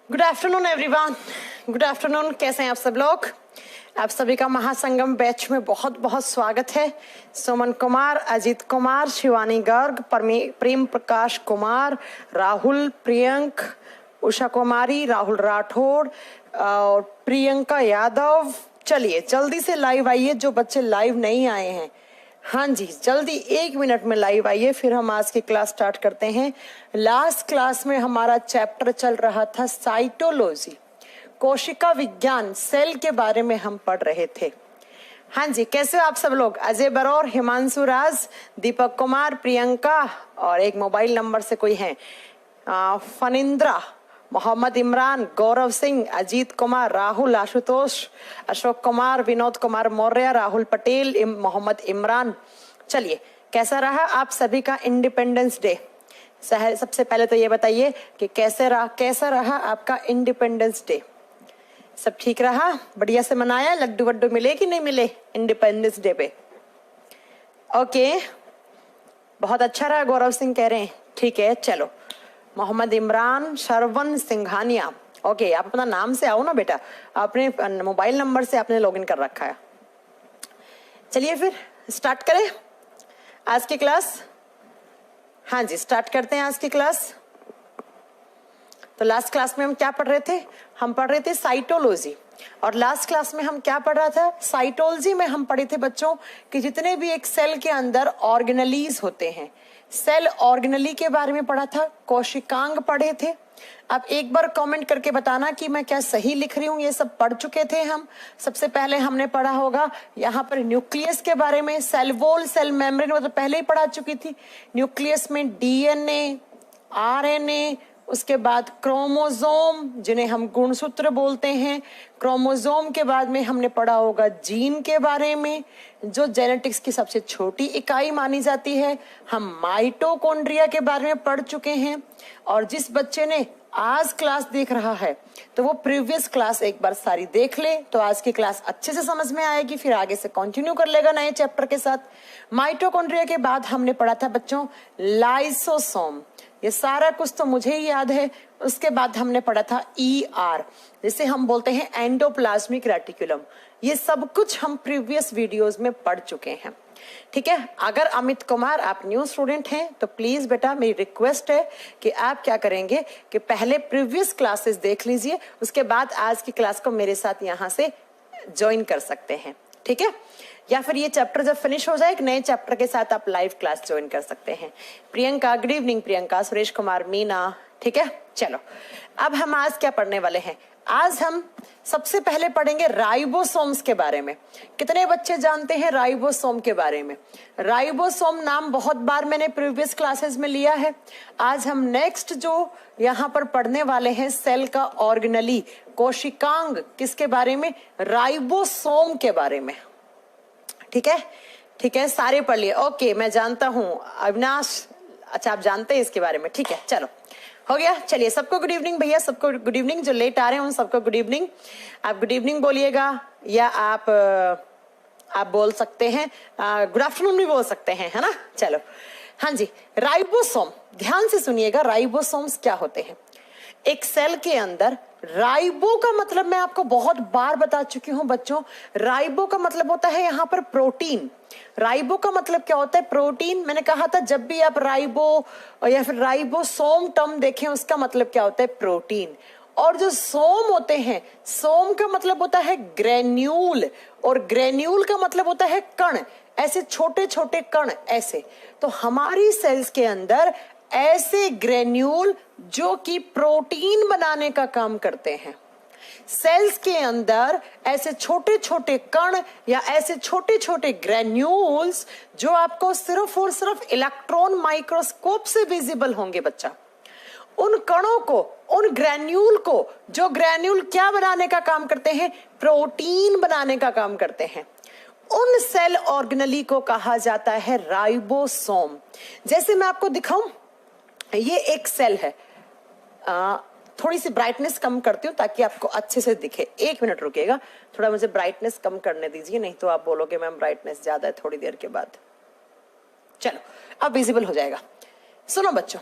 Good afternoon everyone, good afternoon. कैसे हैं आप सब लोग? आप सभी का महासंगम बैच में बहुत बहुत स्वागत है। सुमन कुमार, अजीत कुमार, शिवानी गर्ग, प्रेम प्रकाश कुमार, राहुल, प्रियंक, उषा कुमारी, राहुल राठौड़ और प्रियंका यादव। चलिए जल्दी से लाइव आइए जो बच्चे लाइव नहीं आए हैं। हाँ जी, जल्दी 1 मिनट में लाइव आइए, फिर हम आज की क्लास स्टार्ट करते हैं। लास्ट क्लास में हमारा चैप्टर चल रहा था साइटोलॉजी, कोशिका विज्ञान, सेल के बारे में हम पढ़ रहे थे। हाँ जी, कैसे हो आप सब लोग? अजय बरौर, हिमांशु राज, दीपक कुमार, प्रियंका और एक मोबाइल नंबर से कोई है फनिंद्रा, मोहम्मद इमरान, गौरव सिंह, अजीत कुमार, राहुल, आशुतोष, अशोक कुमार, विनोद कुमार मौर्य, राहुल पटेल, मोहम्मद इमरान। चलिए, कैसा रहा आप सभी का इंडिपेंडेंस डे? सबसे पहले तो ये बताइए कि कैसा रहा आपका इंडिपेंडेंस डे? सब ठीक रहा? बढ़िया से मनाया? लड्डू वड्डू मिले कि नहीं मिले इंडिपेंडेंस डे पे? ओके, बहुत अच्छा रहा, गौरव सिंह कह रहे हैं। ठीक है, चलो। मोहम्मद इमरान, शरवन सिंघानिया। ओके, आप अपना नाम से आओ ना बेटा, अपने मोबाइल नंबर से आपने लॉगिन कर रखा है। चलिए फिर स्टार्ट करें आज की क्लास। हाँ जी, स्टार्ट करते हैं आज की क्लास। तो लास्ट क्लास में हम क्या पढ़ रहे थे? हम पढ़ रहे थे साइटोलॉजी। और लास्ट क्लास में हम क्या पढ़ रहा था? साइटोलॉजी में हम पढ़े थे बच्चों कि जितने भी एक सेल के अंदर ऑर्गेनलीज होते हैं, सेल ऑर्गेनली के बारे में पढ़ा था, कोशिकांग पढ़े थे। अब एक बार कमेंट करके बताना कि मैं क्या सही लिख रही हूँ। ये सब पढ़ चुके थे हम। सबसे पहले हमने पढ़ा होगा यहाँ पर न्यूक्लियस के बारे में, सेल वॉल, सेल मेम्ब्रेन, मतलब पहले ही पढ़ा चुकी थी। न्यूक्लियस में डीएनए, आरएनए, उसके बाद क्रोमोसोम जिन्हें हम गुणसूत्र बोलते हैं। क्रोमोसोम के बाद में हमने पढ़ा होगा जीन के बारे में, जो जेनेटिक्स की सबसे छोटी इकाई मानी जाती है। हम माइटोकॉन्ड्रिया के बारे में पढ़ चुके हैं। और जिस बच्चे ने आज क्लास देख रहा है तो वो प्रीवियस क्लास एक बार सारी देख ले, तो आज की क्लास अच्छे से समझ में आएगी, फिर आगे से कंटिन्यू कर लेगा नए चैप्टर के साथ। माइटोकॉन्ड्रिया के बाद हमने पढ़ा था बच्चों लाइसोसोम। ये सारा कुछ तो मुझे ही याद है। उसके बाद हमने पढ़ा था ER, जिसे हम बोलते हैं एंडोप्लाज्मिक रेटिकुलम। ये सब कुछ हम प्रीवियस वीडियोस में पढ़ चुके हैं। ठीक है, अगर अमित कुमार आप न्यू स्टूडेंट हैं तो प्लीज बेटा मेरी रिक्वेस्ट है कि आप क्या करेंगे कि पहले प्रीवियस क्लासेस देख लीजिए, उसके बाद आज की क्लास को मेरे साथ यहाँ से ज्वाइन कर सकते हैं। ठीक है, या फिर ये चैप्टर जब फिनिश हो जाए एक नए चैप्टर के साथ आप लाइव क्लास ज्वाइन कर सकते हैं। Priyanka, good evening Priyanka, Suresh Kumar, Meena. ठीक है, चलो अब हम आज क्या पढ़ने वाले हैं? आज हम सबसे पहले पढ़ेंगे राइबोसोम्स के बारे में। कितने बच्चे जानते हैं राइबोसोम के बारे में? राइबोसोम नाम बहुत बार मैंने प्रीवियस क्लासेस में लिया है। आज हम नेक्स्ट जो यहाँ पर पढ़ने वाले हैं सेल का ऑर्गेनली, कोशिकांग, किसके बारे में? राइबोसोम के बारे में। ठीक है, ठीक है, सारे पढ़ लिए। ओके, मैं जानता हूँ अविनाश, अच्छा आप जानते हैं इसके बारे में। ठीक है, चलो हो गया। चलिए सबको गुड इवनिंग भैया, सबको गुड इवनिंग। जो लेट आ रहे हैं उन सबको गुड इवनिंग। आप गुड इवनिंग बोलिएगा या आप बोल सकते हैं गुड आफ्टरनून भी बोल सकते हैं, है ना? चलो, हाँ जी, राइबोसोम, ध्यान से सुनिएगा। राइबोसोम्स क्या होते हैं? एक सेल के अंदर राइबो का मतलब मैं आपको बहुत बार बता चुकी हूं बच्चों। राइबो का मतलब होता है यहाँ पर प्रोटीन। राइबो का मतलब क्या होता है? प्रोटीन। मैंने कहा था जब भी आप राइबो या फिर राइबोसोम टर्म देखें उसका मतलब क्या होता है? प्रोटीन। और जो सोम होते हैं, सोम का मतलब होता है ग्रेन्यूल, और ग्रेन्यूल का मतलब होता है कण, ऐसे छोटे छोटे कण ऐसे। तो हमारी सेल्स के अंदर ऐसे ग्रेन्यूल जो कि प्रोटीन बनाने का काम करते हैं। सेल्स के अंदर ऐसे छोटे छोटे कण या ऐसे छोटे छोटे ग्रेन्यूल्स जो आपको सिर्फ और सिर्फ इलेक्ट्रॉन माइक्रोस्कोप से विजिबल होंगे बच्चा। उन कणों को, उन ग्रेन्यूल को, जो ग्रेन्यूल क्या बनाने का काम करते हैं? प्रोटीन बनाने का काम करते हैं। उन सेल ऑर्गेनली को कहा जाता है राइबोसोम। जैसे मैं आपको दिखाऊं, ये एक सेल है। थोड़ी सी ब्राइटनेस कम करती हूँ ताकि आपको अच्छे से दिखे। 1 मिनट रुकिएगा, थोड़ा मुझे ब्राइटनेस कम करने दीजिए, नहीं तो आप बोलोगे मैम ब्राइटनेस ज्यादा है थोड़ी देर के बाद। चलो अब विजिबल हो जाएगा। सुनो बच्चों,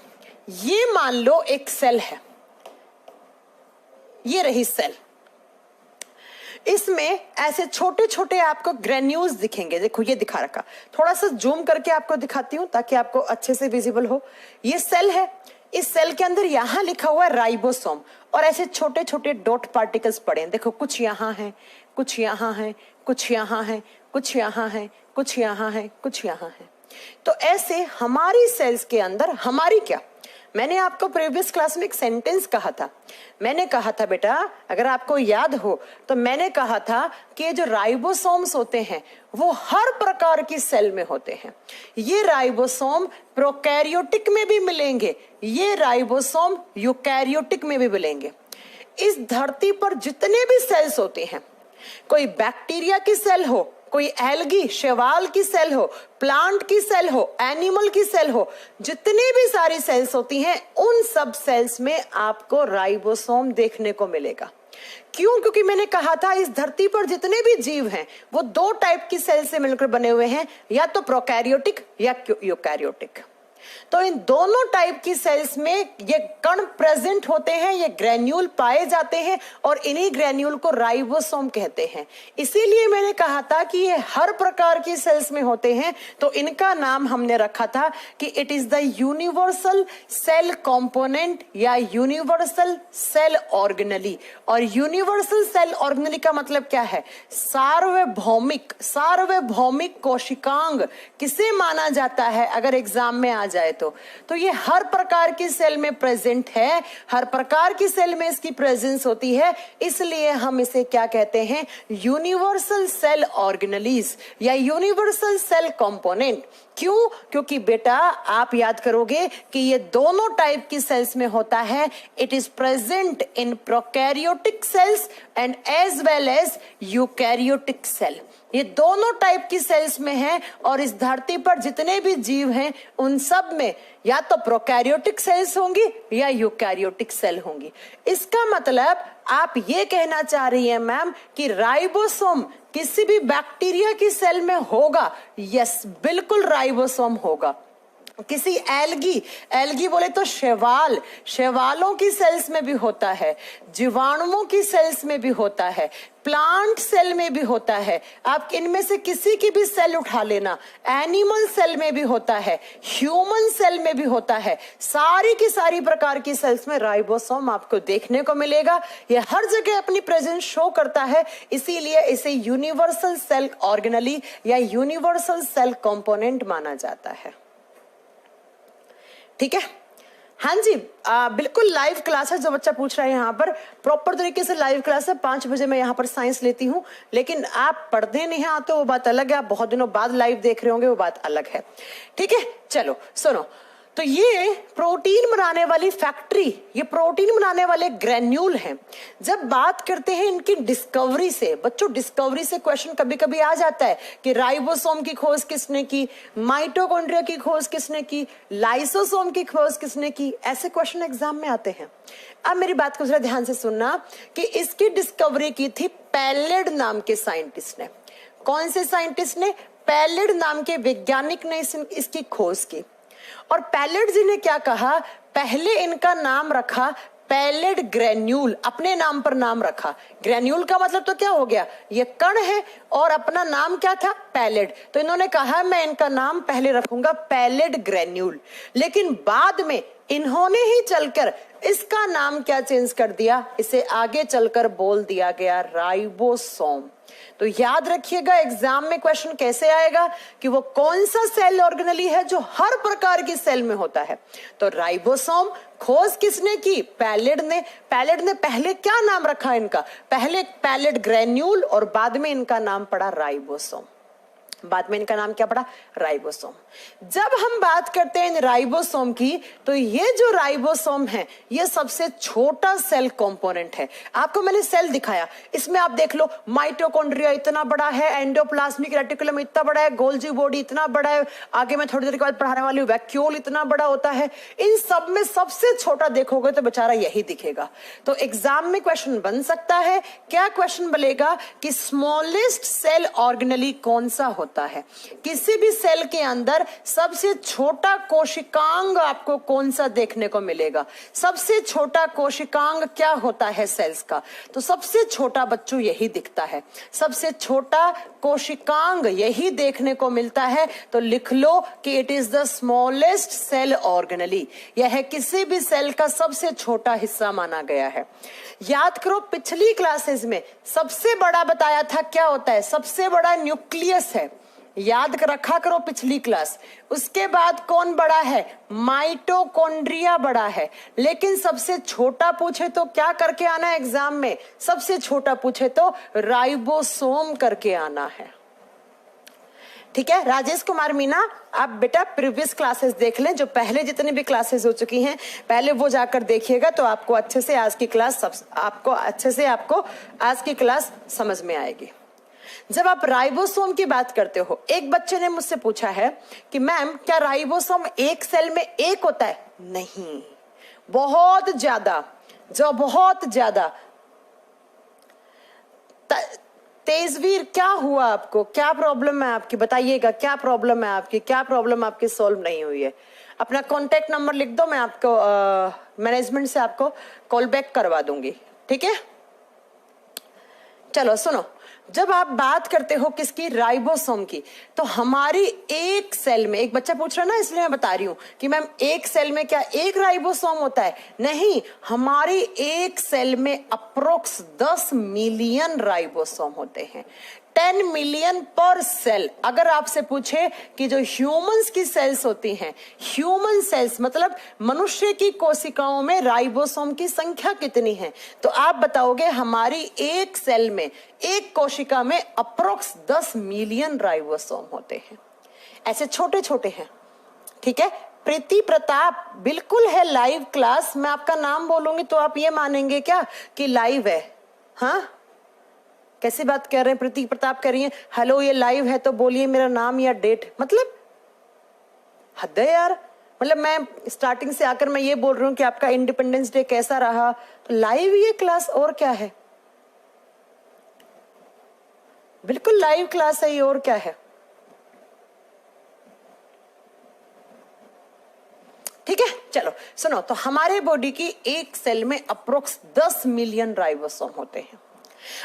ये मान लो एक सेल है, ये रही सेल। इसमें ऐसे छोटे छोटे आपको ग्रेन्यूल्स दिखेंगे। देखो ये दिखा रखा, थोड़ा सा जूम करके आपको दिखाती हूं ताकि आपको अच्छे से विजिबल हो। ये सेल है, इस सेल के अंदर यहां लिखा हुआ है राइबोसोम, और ऐसे छोटे छोटे डॉट पार्टिकल्स पड़े हैं। देखो कुछ यहां है, कुछ यहां है, कुछ यहां है, कुछ यहां है, कुछ यहां है, कुछ यहां है। तो ऐसे हमारी सेल्स के अंदर, हमारी क्या, मैंने आपको प्रीवियस क्लास में एक सेंटेंस कहा था। मैंने कहा था बेटा, अगर आपको याद हो तो मैंने कहा था कि ये जो राइबोसोम्स होते हैं वो हर प्रकार की सेल में होते हैं। ये राइबोसोम प्रोकैरियोटिक में भी मिलेंगे, ये राइबोसोम यूकैरियोटिक में भी मिलेंगे। इस धरती पर जितने भी सेल्स होते हैं, कोई बैक्टीरिया की सेल हो, कोई एल्गी शैवाल की सेल हो, प्लांट की सेल हो, एनिमल की सेल हो, जितनी भी सारी सेल्स होती हैं उन सब सेल्स में आपको राइबोसोम देखने को मिलेगा। क्यों? क्योंकि मैंने कहा था इस धरती पर जितने भी जीव हैं वो दो टाइप की सेल से मिलकर बने हुए हैं, या तो प्रोकैरियोटिक या यूकैरियोटिक। तो इन दोनों टाइप की सेल्स में ये कण प्रेजेंट होते हैं, ये ग्रेन्यूल पाए जाते हैं, और इन्हीं ग्रेन्यूल को राइबोसोम कहते हैं। इसीलिए मैंने कहा था कि ये हर प्रकार की सेल्स में होते हैं, तो इनका नाम हमने रखा था कि it is the universal cell component या यूनिवर्सल सेल ऑर्गेनेली। और यूनिवर्सल सेल ऑर्गेनेली का मतलब क्या है? सार्वभौमिक, सार्वभौमिक कोशिकांग किसे माना जाता है अगर एग्जाम में आ जाए तो ये हर प्रकार की सेल में प्रेजेंट है, हर प्रकार की सेल में इसकी प्रेजेंस होती है, इसलिए हम इसे क्या कहते हैं? यूनिवर्सल सेल ऑर्गेनेलीज या यूनिवर्सल सेल कंपोनेंट। क्यों? क्योंकि बेटा आप याद करोगे कि ये दोनों टाइप की सेल्स में होता है। It is present in prokaryotic cells and as well as eukaryotic cell. ये दोनों टाइप की सेल्स में है, और इस धरती पर जितने भी जीव हैं उन सब में या तो प्रोकैरियोटिक सेल्स होंगी या यूकैरियोटिक सेल होंगी। इसका मतलब आप ये कहना चाह रही हैं मैम कि राइबोसोम किसी भी बैक्टीरिया की सेल में होगा? यस, बिल्कुल राइबोसोम होगा। किसी एल्गी बोले तो शैवाल, शैवालों की सेल्स में भी होता है, जीवाणुओं की सेल्स में भी होता है, प्लांट सेल में भी होता है। आप इनमें से किसी की भी सेल उठा लेना, एनिमल सेल में भी होता है, ह्यूमन सेल में भी होता है। सारी की सारी प्रकार की सेल्स में राइबोसोम आपको देखने को मिलेगा। ये हर जगह अपनी प्रेजेंस शो करता है, इसीलिए इसे यूनिवर्सल सेल ऑर्गेनेली या यूनिवर्सल सेल कंपोनेंट माना जाता है। ठीक है? हाँ जी, बिल्कुल लाइव क्लास है। जो बच्चा पूछ रहा है यहाँ पर प्रॉपर तरीके से लाइव क्लास है। 5 बजे मैं यहाँ पर साइंस लेती हूँ, लेकिन आप पढ़ने नहीं आते वो बात अलग है, आप बहुत दिनों बाद लाइव देख रहे होंगे वो बात अलग है। ठीक है, चलो सुनो। तो ये प्रोटीन बनाने वाली फैक्ट्री, ये प्रोटीन बनाने वाले ग्रेन्यूल हैं। जब बात करते हैं इनकी डिस्कवरी से, बच्चों डिस्कवरी से क्वेश्चन कभी कभी आ जाता है कि राइबोसोम की खोज किसने की, माइटोकॉन्ड्रिया की खोज किसने की, लाइसोसोम की खोज किसने की, ऐसे क्वेश्चन एग्जाम में आते हैं। अब मेरी बात को जरा ध्यान से सुनना कि इसकी डिस्कवरी की थी पैलेड नाम के साइंटिस्ट ने। कौन से साइंटिस्ट ने? पैलेड नाम के वैज्ञानिक ने इसकी खोज की। और पैलेड जी ने क्या कहा? पहले इनका नाम रखा पैलेड ग्रेन्यूल, अपने नाम पर नाम रखा। ग्रेन्यूल का मतलब तो क्या हो गया? ये कण है, और अपना नाम क्या था? पैलेड। तो इन्होंने कहा मैं इनका नाम पहले रखूंगा पैलेड ग्रेन्यूल, लेकिन बाद में इन्होंने ही चलकर इसका नाम क्या चेंज कर दिया? इसे आगे चलकर बोल दिया गया राइबोसोम। तो याद रखिएगा एग्जाम में क्वेश्चन कैसे आएगा कि वो कौन सा सेल ऑर्गेनेली है जो हर प्रकार की सेल में होता है। तो राइबोसोम खोज किसने की? पैलेड ने। पैलेड ने पहले क्या नाम रखा इनका? पहले पैलेड ग्रेन्यूल, और बाद में इनका नाम पड़ा राइबोसोम। बाद में इनका नाम क्या पड़ा? राइबोसोम। जब हम बात करते हैं इन राइबोसोम की, तो ये जो राइबोसोम है ये सबसे छोटा सेल कंपोनेंट है। आपको मैंने सेल दिखाया, इसमें आप देख लो माइटोकॉन्ड्रिया इतना बड़ा है, एंडोप्लाज्मिक रेटिकुलम इतना बड़ा है, गोल्जी बॉडी इतना बड़ा है, आगे मैं थोड़ी देर के बाद पढ़ाने वाली हूँ वैक्यूल इतना बड़ा होता है। इन सब में सबसे छोटा देखोगे तो बेचारा यही दिखेगा। तो एग्जाम में क्वेश्चन बन सकता है। क्या क्वेश्चन बनेगा कि स्मॉलेस्ट सेल ऑर्गेनेली कौन सा होता होता है। किसी भी सेल के अंदर सबसे छोटा कोशिकांग आपको कौन सा देखने को मिलेगा? सबसे छोटा कोशिकांग क्या होता है सेल्स का? तो सबसे छोटा बच्चों यही दिखता है, सबसे छोटा कोशिकांग यही देखने को मिलता है। तो लिख लो कि it is the smallest cell organelle. यह किसी भी सेल का सबसे छोटा हिस्सा माना गया है। याद करो पिछली क्लासेस में सबसे बड़ा बताया था क्या होता है? सबसे बड़ा न्यूक्लियस है, याद रखा करो पिछली क्लास। उसके बाद कौन बड़ा है? माइटोकॉन्ड्रिया बड़ा है। लेकिन सबसे छोटा पूछे तो क्या करके आना है एग्जाम में? सबसे छोटा पूछे तो राइबोसोम करके आना है। ठीक है राजेश कुमार मीना, आप बेटा प्रीवियस क्लासेस देख लें, जो पहले जितनी भी क्लासेस हो चुकी हैं पहले वो जाकर देखिएगा, तो आपको अच्छे से आज की क्लास समझ में आएगी। जब आप राइबोसोम की बात करते हो, एक बच्चे ने मुझसे पूछा है कि मैम क्या राइबोसोम एक सेल में एक होता है? नहीं, बहुत ज्यादा, बहुत ज्यादा। तेजवीर क्या हुआ आपको? क्या प्रॉब्लम है आपकी? बताइएगा क्या प्रॉब्लम है आपकी? क्या प्रॉब्लम आपकी सॉल्व नहीं हुई है? अपना कॉन्टेक्ट नंबर लिख दो, मैं आपको मैनेजमेंट से आपको कॉल बैक करवा दूंगी। ठीक है, चलो सुनो, जब आप बात करते हो किसकी? राइबोसोम की, तो हमारी एक सेल में, एक बच्चा पूछ रहा ना इसलिए मैं बता रही हूं कि मैम एक सेल में क्या एक राइबोसोम होता है? नहीं, हमारी एक सेल में अप्रोक्स 10 मिलियन राइबोसोम होते हैं, 10 मिलियन पर सेल। अगर आपसे पूछे कि जो ह्यूमंस की सेल्स होती हैं, ह्यूमन सेल्स मतलब मनुष्य की कोशिकाओं में राइबोसोम की संख्या कितनी है, तो आप बताओगे हमारी एक सेल में, एक कोशिका में अप्रोक्स 10 मिलियन राइबोसोम होते हैं। ऐसे छोटे छोटे हैं। ठीक है, प्रीति प्रताप बिल्कुल है लाइव क्लास। मैं आपका नाम बोलूंगी तो आप ये मानेंगे क्या कि लाइव है? हाँ, कैसी बात कर रहे हैं? प्रीति प्रताप कह रही है हेलो ये लाइव है तो बोलिए मेरा नाम या डेट। मतलब हद है यार। मतलब मैं स्टार्टिंग से आकर मैं ये बोल रही हूँ कि आपका इंडिपेंडेंस डे कैसा रहा, तो लाइव ये क्लास और क्या है? बिल्कुल लाइव क्लास है ये, और क्या है? ठीक है, चलो सुनो, तो हमारे बॉडी की एक सेल में अप्रोक्स 10 मिलियन राइबोसोम होते हैं।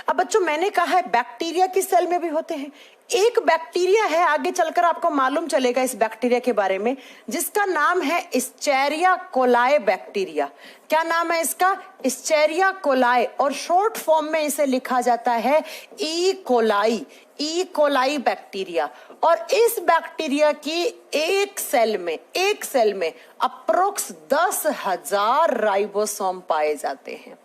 अब बच्चों मैंने कहा है बैक्टीरिया की सेल में भी होते हैं। एक बैक्टीरिया है, आगे चलकर आपको मालूम चलेगा इस बैक्टीरिया के बारे में, जिसका नाम है इस्चेरिया कोलाई बैक्टीरिया। क्या नाम है इसका? इस्चेरिया कोलाई, और शॉर्ट फॉर्म में इसे लिखा जाता है ई कोलाई बैक्टीरिया। और इस बैक्टीरिया की एक सेल में अप्रोक्स 10,000 राइबोसोम पाए जाते हैं।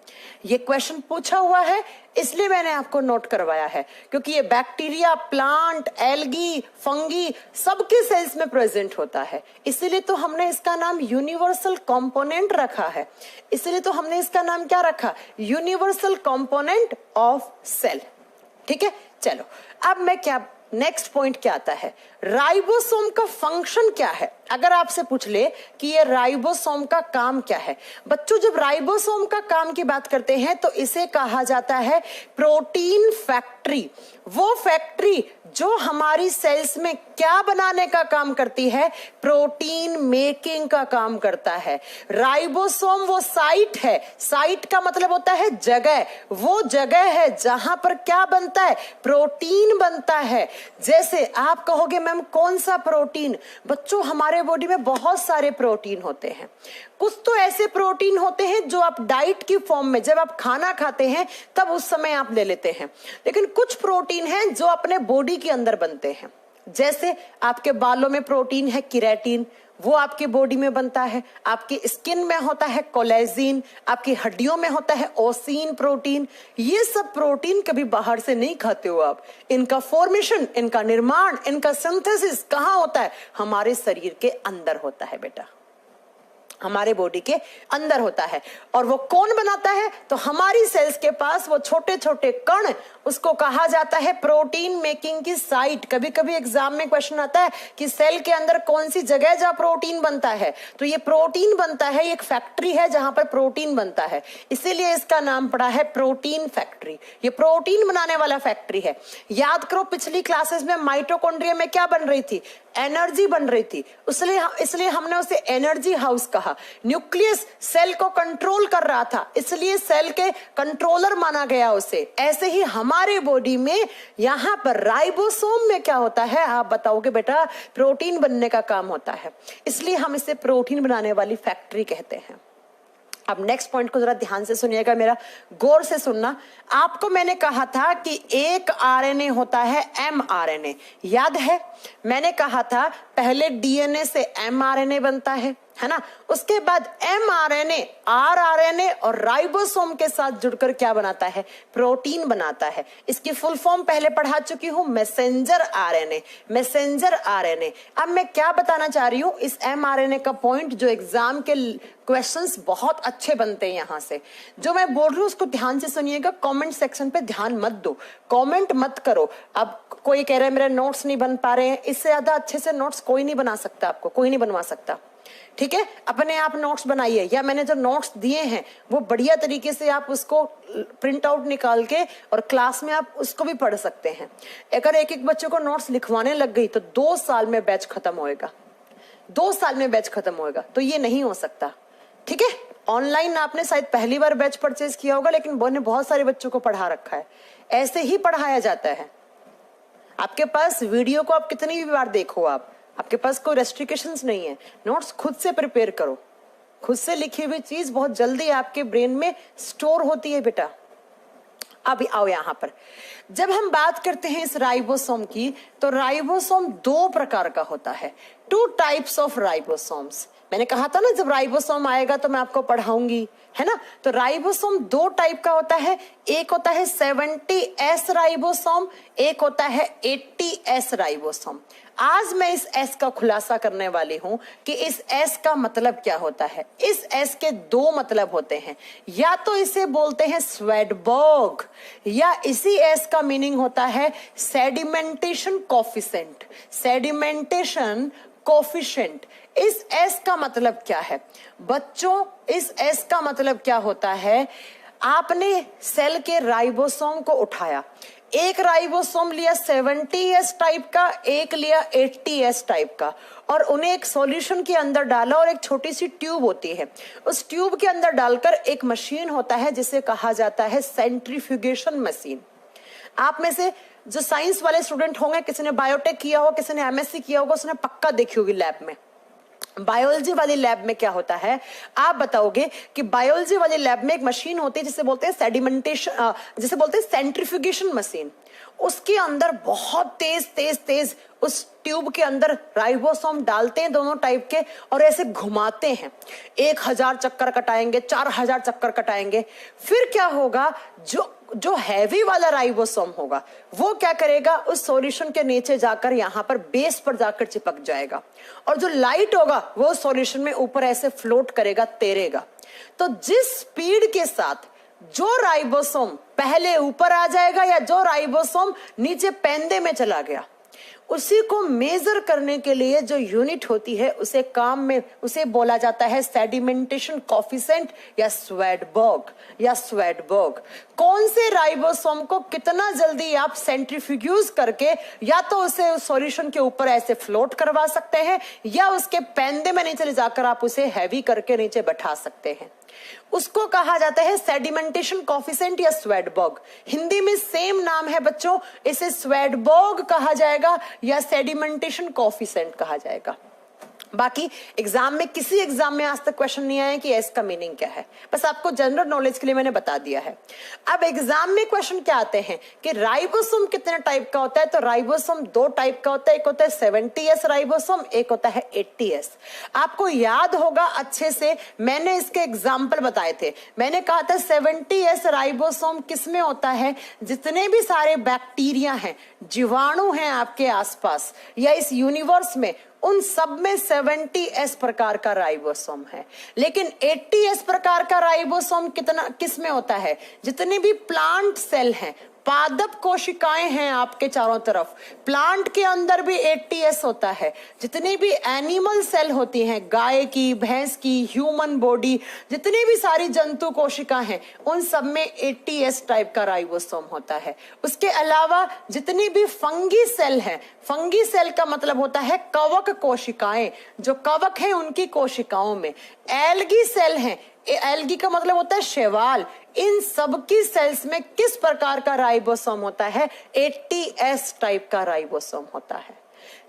ये क्वेश्चन पूछा हुआ है इसलिए मैंने आपको नोट करवाया है, क्योंकि ये बैक्टीरिया प्लांट, एल्गी, फंगी सबके सेल्स में प्रेजेंट होता है। इसीलिए तो हमने इसका नाम यूनिवर्सल कंपोनेंट रखा है। इसलिए तो हमने इसका नाम क्या रखा? Universal component of cell. ठीक है, चलो अब मैं क्या, नेक्स्ट पॉइंट क्या आता है? राइबोसोम का फंक्शन क्या है? अगर आपसे पूछ ले कि ये राइबोसोम का काम क्या है, बच्चों जब राइबोसोम का काम की बात करते हैं तो इसे कहा जाता है प्रोटीन फैक्ट्री। वो फैक्ट्री जो हमारी सेल्स में क्या बनाने का काम करती है? प्रोटीन मेकिंग का काम करता है। राइबोसोम वो साइट है, साइट का मतलब होता है जगह, वो जगह है जहां पर क्या बनता है? प्रोटीन बनता है। जैसे आप कहोगे मैम कौन सा प्रोटीन? बच्चों हमारे बॉडी में बहुत सारे प्रोटीन होते हैं। कुछ तो ऐसे प्रोटीन होते हैं जो आप डाइट की फॉर्म में, जब आप खाना खाते हैं तब उस समय आप ले लेते हैं, लेकिन कुछ प्रोटीन हैं जो अपने बॉडी के अंदर बनते हैं। जैसे आपके बालों में प्रोटीन है केराटिन, वो आपके बॉडी में बनता है। आपकी स्किन में होता है कोलेजिन, आपकी हड्डियों में होता है ओसिन प्रोटीन। ये सब प्रोटीन कभी बाहर से नहीं खाते हो आप। इनका फॉर्मेशन, इनका निर्माण, इनका सिंथेसिस कहाँ होता है? हमारे शरीर के अंदर होता है बेटा। हमारे बॉडी के अंदर होता है। और वो कौन बनाता है? तो हमारी सेल्स के पास वो छोटे छोटे कण, उसको कहा जाता है प्रोटीन मेकिंग की साइट। कभी कभी एग्जाम में क्वेश्चन आता है कि सेल के अंदर कौन सी जगह जहां प्रोटीन बनता है, तो ये प्रोटीन बनता है, एक फैक्ट्री है जहां पर प्रोटीन बनता है, इसीलिए इसका नाम पड़ा है प्रोटीन फैक्ट्री। ये प्रोटीन बनाने वाला फैक्ट्री है। याद करो पिछली क्लासेस में माइटोकॉन्ड्रिया में क्या बन रही थी? एनर्जी बन रही थी, इसलिए हमने उसे एनर्जी हाउस कहा। न्यूक्लियस सेल को कंट्रोल कर रहा था, इसलिए सेल के कंट्रोलर माना गया उसे। ऐसे ही हमारे बॉडी में यहां पर राइबोसोम में क्या होता है? आप बताओगे बेटा, प्रोटीन बनने का काम होता है, इसलिए हम इसे प्रोटीन बनाने वाली फैक्ट्री कहते हैं। अब नेक्स्ट पॉइंट को जरा ध्यान से सुनिएगा, मेरा गौर से सुनना। आपको मैंने कहा था कि एक आरएनए होता है एमआरएनए, याद है? मैंने कहा था पहले डीएनए से एमआरएनए बनता है ना, उसके बाद एमआरएनए आरआरएनए और राइबोसोम के साथ जुड़कर क्या बनाता है? प्रोटीन बनाता है। इसकी फुल फॉर्म पहले पढ़ा चुकी हूं, मैसेंजर आरएनए, मैसेंजर आरएनए। अब मैं क्या बताना चाह रही हूं इस एमआरएनए का पॉइंट, जो एग्जाम के क्वेश्चंस बहुत अच्छे बनते हैं यहां से। जो मैं बोल रही हूं उसको ध्यान से सुनिएगा, कमेंट सेक्शन पे ध्यान मत दो, कमेंट मत करो। अब कोई कह रहा है मेरे नोट्स नहीं बन पा रहे हैं, इससे ज्यादा अच्छे से नोट्स कोई नहीं बना सकता, आपको कोई नहीं बनवा सकता, ठीक है? अपने आप नोट्स बनाइए, या मैंने जो नोट्स दिए हैं वो बढ़िया तरीके से आप उसको प्रिंट आउट निकाल के और क्लास में आप उसको भी पढ़ सकते हैं। अगर एक एक बच्चों को नोट्स लिखवाने लग गई तो 2 साल में बैच खत्म होएगा, 2 साल में बैच खत्म होएगा, तो ये नहीं हो सकता, ठीक है? ऑनलाइन आपने शायद पहली बार बैच परचेज किया होगा, लेकिन मैंने बहुत सारे बच्चों को पढ़ा रखा है। ऐसे ही पढ़ाया जाता है। आपके पास वीडियो को आप कितनी भी बार देखो, आपके पास कोई रेस्ट्रिक्शंस नहीं है। नोट्स खुद से प्रिपेयर करो, खुद से लिखी हुई चीज बहुत जल्दी आपके ब्रेन में स्टोर होती है बेटा। अब आओ यहां पर, जब हम बात करते हैं इस राइबोसोम की, तो राइबोसोम 2 प्रकार का होता है, 2 टाइप्स ऑफ राइबोसोम्स। मैंने कहा था ना जब राइबोसोम आएगा तो मैं आपको पढ़ाऊंगी, है ना? तो राइबोसोम 2 टाइप का होता है, एक होता है 70S राइबोसोम, एक होता है 80S राइबोसोम। आज मैं इस S का खुलासा करने वाली हूं कि इस S का मतलब क्या होता है। इस S के 2 मतलब होते हैं, या तो इसे बोलते हैं स्वेडबर्ग, या इसी S का मीनिंग होता है सेडिमेंटेशन कोफिशिएंट। सेडिमेंटेशन कोफिशिएंट, इस S का मतलब क्या है बच्चों? इस S का मतलब क्या होता है? आपने सेल के राइबोसोम को उठाया, एक राइबोसोम लिया 70S टाइप का, एक लिया 80S टाइप का, और उन्हें एक सॉल्यूशन के अंदर डाला, और एक छोटी सी ट्यूब होती है, उस ट्यूब के अंदर डालकर एक मशीन होता है जिसे कहा जाता है सेंट्रीफ्यूगेशन मशीन। आप में से जो साइंस वाले स्टूडेंट होंगे, किसी ने बायोटेक किया होगा, किसी ने एमएससी किया होगा, उसने पक्का देखी होगी लैब में। बायोलॉजी वाली लैब में क्या होता है आप बताओगे कि बायोलॉजी वाली लैब में एक मशीन होती है जिसे बोलते हैं सेडिमेंटेशन, जिसे बोलते हैं सेंट्रीफ्यूगेशन मशीन। उसके अंदर बहुत तेज तेज तेज उस ट्यूब के अंदर राइबोसोम डालते हैं, दोनों टाइप के, और ऐसे घुमाते हैं। 1000 चक्कर कटाएंगे, 4000 चक्कर कटाएंगे। फिर क्या होगा, जो हैवी वाला राइबोसोम होगा वो क्या करेगा, उस सॉल्यूशन के नीचे जाकर यहां पर बेस पर जाकर चिपक जाएगा, और जो लाइट होगा वो सॉल्यूशन में ऊपर ऐसे फ्लोट करेगा, तैरेगा। तो जिस स्पीड के साथ जो राइबोसोम पहले ऊपर आ जाएगा या जो राइबोसोम नीचे पेंदे में चला गया, उसी को मेजर करने के लिए जो यूनिट होती है उसे बोला जाता है सेडिमेंटेशन कोफिशिएंट या स्वेडबर्ग। कौन से राइबोसोम को कितना जल्दी आप सेंट्रीफ्यूज करके या तो उसे उस सॉल्यूशन के ऊपर ऐसे फ्लोट करवा सकते हैं, या उसके पेंदे में नीचे ले जाकर आप उसे हैवी करके नीचे बैठा सकते हैं, उसको कहा जाता है सेडिमेंटेशन कोफिशिएंट या स्वेडबर्ग। हिंदी में सेम नाम है बच्चों, इसे स्वेडबर्ग कहा जाएगा या सेडिमेंटेशन कोफिशिएंट कहा जाएगा। बाकी एग्जाम में, किसी एग्जाम में आज तक क्वेश्चन नहीं आया कि एस का मीनिंग क्या है, बस आपको जनरल नॉलेज के लिए मैंने बता दिया है। अब एग्जाम में क्वेश्चन क्या आते हैं कि राइबोसोम कितने टाइप का होता है, तो राइबोसोम 2 टाइप का होता है, एक होता है 70S राइबोसोम, एक होता है 80S। आपको याद होगा अच्छे से, मैंने इसके एग्जाम्पल बताए थे। मैंने कहा था 70S राइबोसोम किसमें होता है, जितने भी सारे बैक्टीरिया हैं, जीवाणु हैं आपके आसपास या इस यूनिवर्स में, उन सब में 70s प्रकार का राइबोसोम है। लेकिन 80s प्रकार का राइबोसोम किस में होता है? जितने भी प्लांट सेल हैं, पादप कोशिकाएं हैं आपके चारों तरफ, प्लांट के अंदर भी 80s होता है। जितनी भी एनिमल सेल होती हैं, गाय की, भैंस की, ह्यूमन बॉडी, जितनी भी सारी जंतु कोशिका हैं, उन सब में 80s टाइप का राइबोसोम होता है। उसके अलावा जितनी भी फंगी सेल हैं, फंगी सेल का मतलब होता है कवक कोशिकाएं, जो कवक हैं उनकी कोशिकाओं में। एल्गी सेल हैं, एल्गी का मतलब होता है शैवाल, इन सब की सेल्स में किस प्रकार का राइबोसोम होता है? 80s टाइप का राइबोसोम होता है।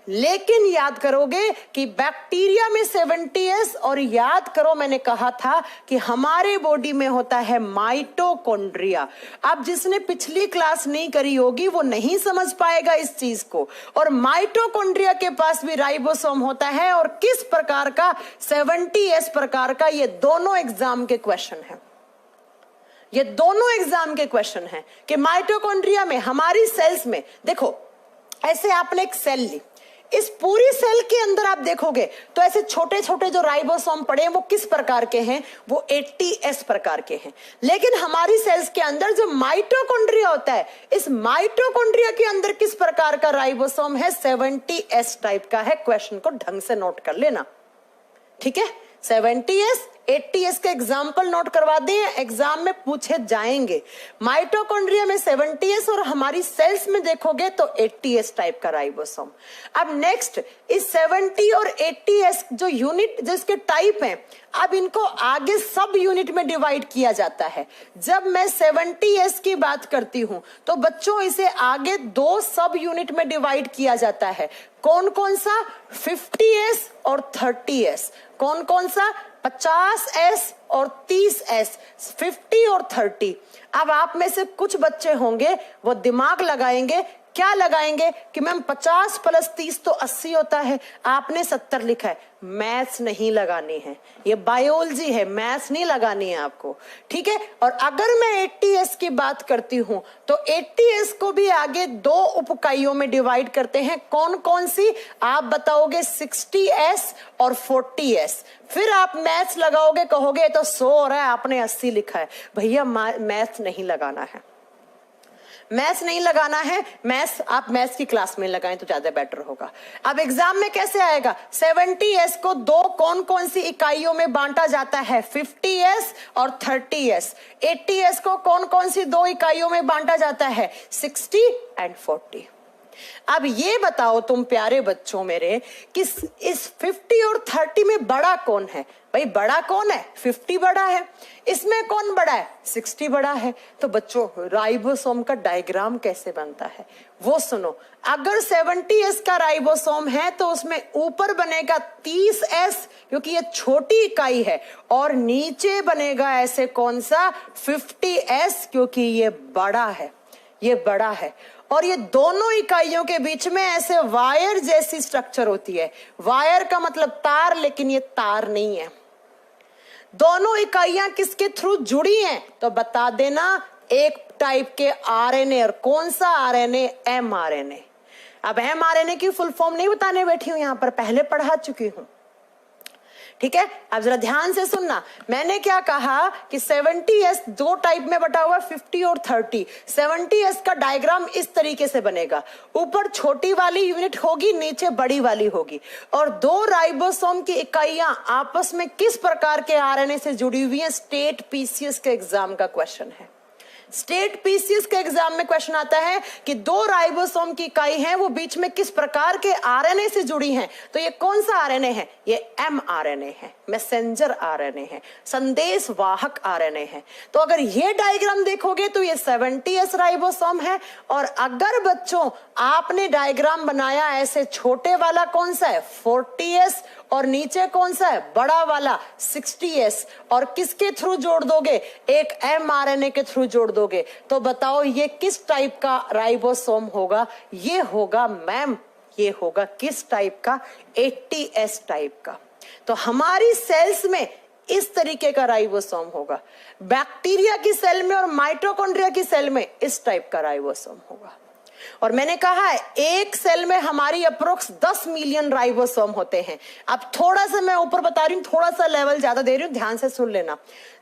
लेकिन याद करोगे कि बैक्टीरिया में 70s, और याद करो मैंने कहा था कि हमारे बॉडी में होता है माइटोकॉन्ड्रिया। अब जिसने पिछली क्लास नहीं करी होगी वो नहीं समझ पाएगा इस चीज को। और माइटोकॉन्ड्रिया के पास भी राइबोसोम होता है, और किस प्रकार का? 70s प्रकार का। ये दोनों एग्जाम के क्वेश्चन है, ये दोनों एग्जाम के क्वेश्चन है कि माइटोकॉन्ड्रिया में, हमारी सेल्स में, देखो ऐसे आपने एक सेल ली, इस पूरी सेल के अंदर आप देखोगे तो ऐसे छोटे छोटे जो राइबोसोम पड़े हैं वो किस प्रकार के हैं? वो 80s प्रकार के हैं। लेकिन हमारी सेल्स के अंदर जो माइटोकॉन्ड्रिया होता है, इस माइटोकॉन्ड्रिया के अंदर किस प्रकार का राइबोसोम है? 70s टाइप का है। क्वेश्चन को ढंग से नोट कर लेना, ठीक है? 70s 80s के एग्जाम्पल नोट करवा दें, एग्जाम में पूछे जाएंगे। माइटोकॉन्ड्रिया में 70s और हमारी सेल्स में देखोगे तो 80s टाइप का राइबोसोम। अब नेक्स्ट, इस 70 और 80s जो यूनिट, जो इसके टाइप हैं, अब इनको आगे सब यूनिट में डिवाइड किया जाता है। जब मैं 70s की बात करती हूं तो बच्चों इसे आगे 2 सब यूनिट में डिवाइड किया जाता है। कौन कौन सा? 50s और 30s। कौन कौन सा? 50s और 30s, 50 और 30। अब आप में से कुछ बच्चे होंगे वो दिमाग लगाएंगे, क्या लगाएंगे कि मैम 50 + 30 तो 80 होता है, आपने 70 लिखा है। मैथ्स नहीं लगानी है, ये बायोलॉजी है, मैथ्स नहीं लगानी है आपको, ठीक है? और अगर मैं 80s की बात करती हूं तो 80s को भी आगे 2 उपइकाइयों में डिवाइड करते हैं। कौन कौन सी? आप बताओगे 60s और 40s। फिर आप मैथ्स लगाओगे, कहोगे तो 100 हो रहा है, आपने 80 लिखा है। भैया मैथ्स नहीं लगाना है, मैथ्स नहीं लगाना है। मैथ्स आप मैथ्स की क्लास में लगाएं तो ज्यादा बेटर होगा। अब एग्जाम में कैसे आएगा? 70s को 2 कौन कौन सी इकाइयों में बांटा जाता है? 50s और 30s। 80s को कौन कौन सी 2 इकाइयों में बांटा जाता है? 60 और 40। अब ये बताओ तुम प्यारे बच्चों मेरे कि इस 50 और 30 में बड़ा कौन है? भाई बड़ा कौन है? 50 बड़ा है। इसमें कौन बड़ा है? 60 बड़ा है। तो बच्चों राइबोसोम का डायग्राम कैसे बनता है वो सुनो। अगर 70s का राइबोसोम है तो उसमें ऊपर बनेगा 30s क्योंकि ये छोटी इकाई है, और नीचे बनेगा ऐसे कौन सा? 50s क्योंकि ये बड़ा है, ये बड़ा है। और ये दोनों इकाइयों के बीच में ऐसे वायर जैसी स्ट्रक्चर होती है। वायर का मतलब तार, लेकिन ये तार नहीं है। दोनों इकाइयां किसके थ्रू जुड़ी हैं? तो बता देना, एक टाइप के आरएनए। और कौन सा आरएनए? एमआरएनए। अब एमआरएनए की फुल फॉर्म नहीं बताने बैठी हूं, यहां पर पहले पढ़ा चुकी हूं, ठीक है? अब जरा ध्यान से सुनना, मैंने क्या कहा कि 70s 2 टाइप में बटा हुआ, 50 और 30। 70s का डायग्राम इस तरीके से बनेगा, ऊपर छोटी वाली यूनिट होगी, नीचे बड़ी वाली होगी, और 2 राइबोसोम की इकाइयां आपस में किस प्रकार के आरएनए से जुड़ी हुई हैं? स्टेट पीसीएस के एग्जाम का क्वेश्चन है। स्टेट पीसीएस के एग्जाम में क्वेश्चन आता है कि 2 राइबोसोम की इकाई है, वो बीच में किस प्रकार के आरएनए से जुड़ी हैं? तो ये कौन सा आरएनए है? ये एमआरएनए है, मैसेंजर आरएनए है, संदेश वाहक आरएनए है। तो अगर ये डायग्राम देखोगे तो ये 70s राइबोसोम है। और अगर बच्चों आपने डायग्राम बनाया ऐसे, छोटे वाला कौन सा है? 40s, और नीचे कौन सा है? बड़ा वाला 60s, और किसके थ्रू जोड़ दोगे? एक एमआरएनए के थ्रू जोड़ दोगे। तो बताओ ये किस टाइप का राइबोसोम होगा? ये होगा मैम, ये होगा किस टाइप का? 80s टाइप का। तो हमारी सेल्स में इस तरीके का राइबोसोम होगा। बैक्टीरिया की सेल में और माइटोकॉन्ड्रिया की सेल में इस टाइप का राइबोसोम होगा। और मैंने कहा है एक सेल में हमारी अप्रोक्स 10 मिलियन राइबोसोम होते हैं। अब थोड़ा सा मैं ऊपर बता रही हूँ, थोड़ा सा लेवल ज्यादा दे रही हूँ, ध्यान से सुन लेना।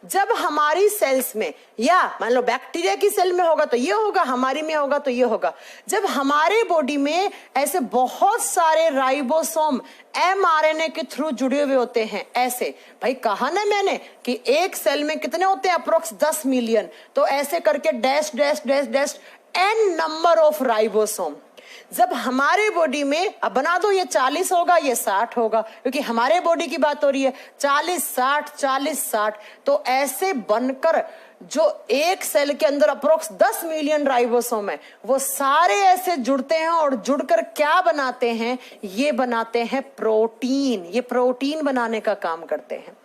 जब हमारी सेल्स में, या मान लो बैक्टीरिया की सेल में होगा तो ये होगा, हमारी में होगा तो ये होगा। जब हमारे बॉडी में ऐसे बहुत सारे राइबोसोम mRNA के थ्रू जुड़े हुए होते हैं, ऐसे भाई कहा ना मैंने कि एक सेल में कितने होते हैं, अप्रोक्स 10 मिलियन, तो ऐसे करके dash dash dash dash n number of ribosome. जब हमारे बॉडी में, अब बना दो, ये 40 होगा, ये 60 होगा, क्योंकि हमारे बॉडी की बात हो रही है, 40 60 40 60, तो ऐसे बनकर जो एक सेल के अंदर अप्रोक्स 10 मिलियन राइबोसोम है, वो सारे ऐसे जुड़ते हैं और जुड़कर क्या बनाते हैं, ये बनाते हैं प्रोटीन। ये प्रोटीन बनाने का काम करते हैं।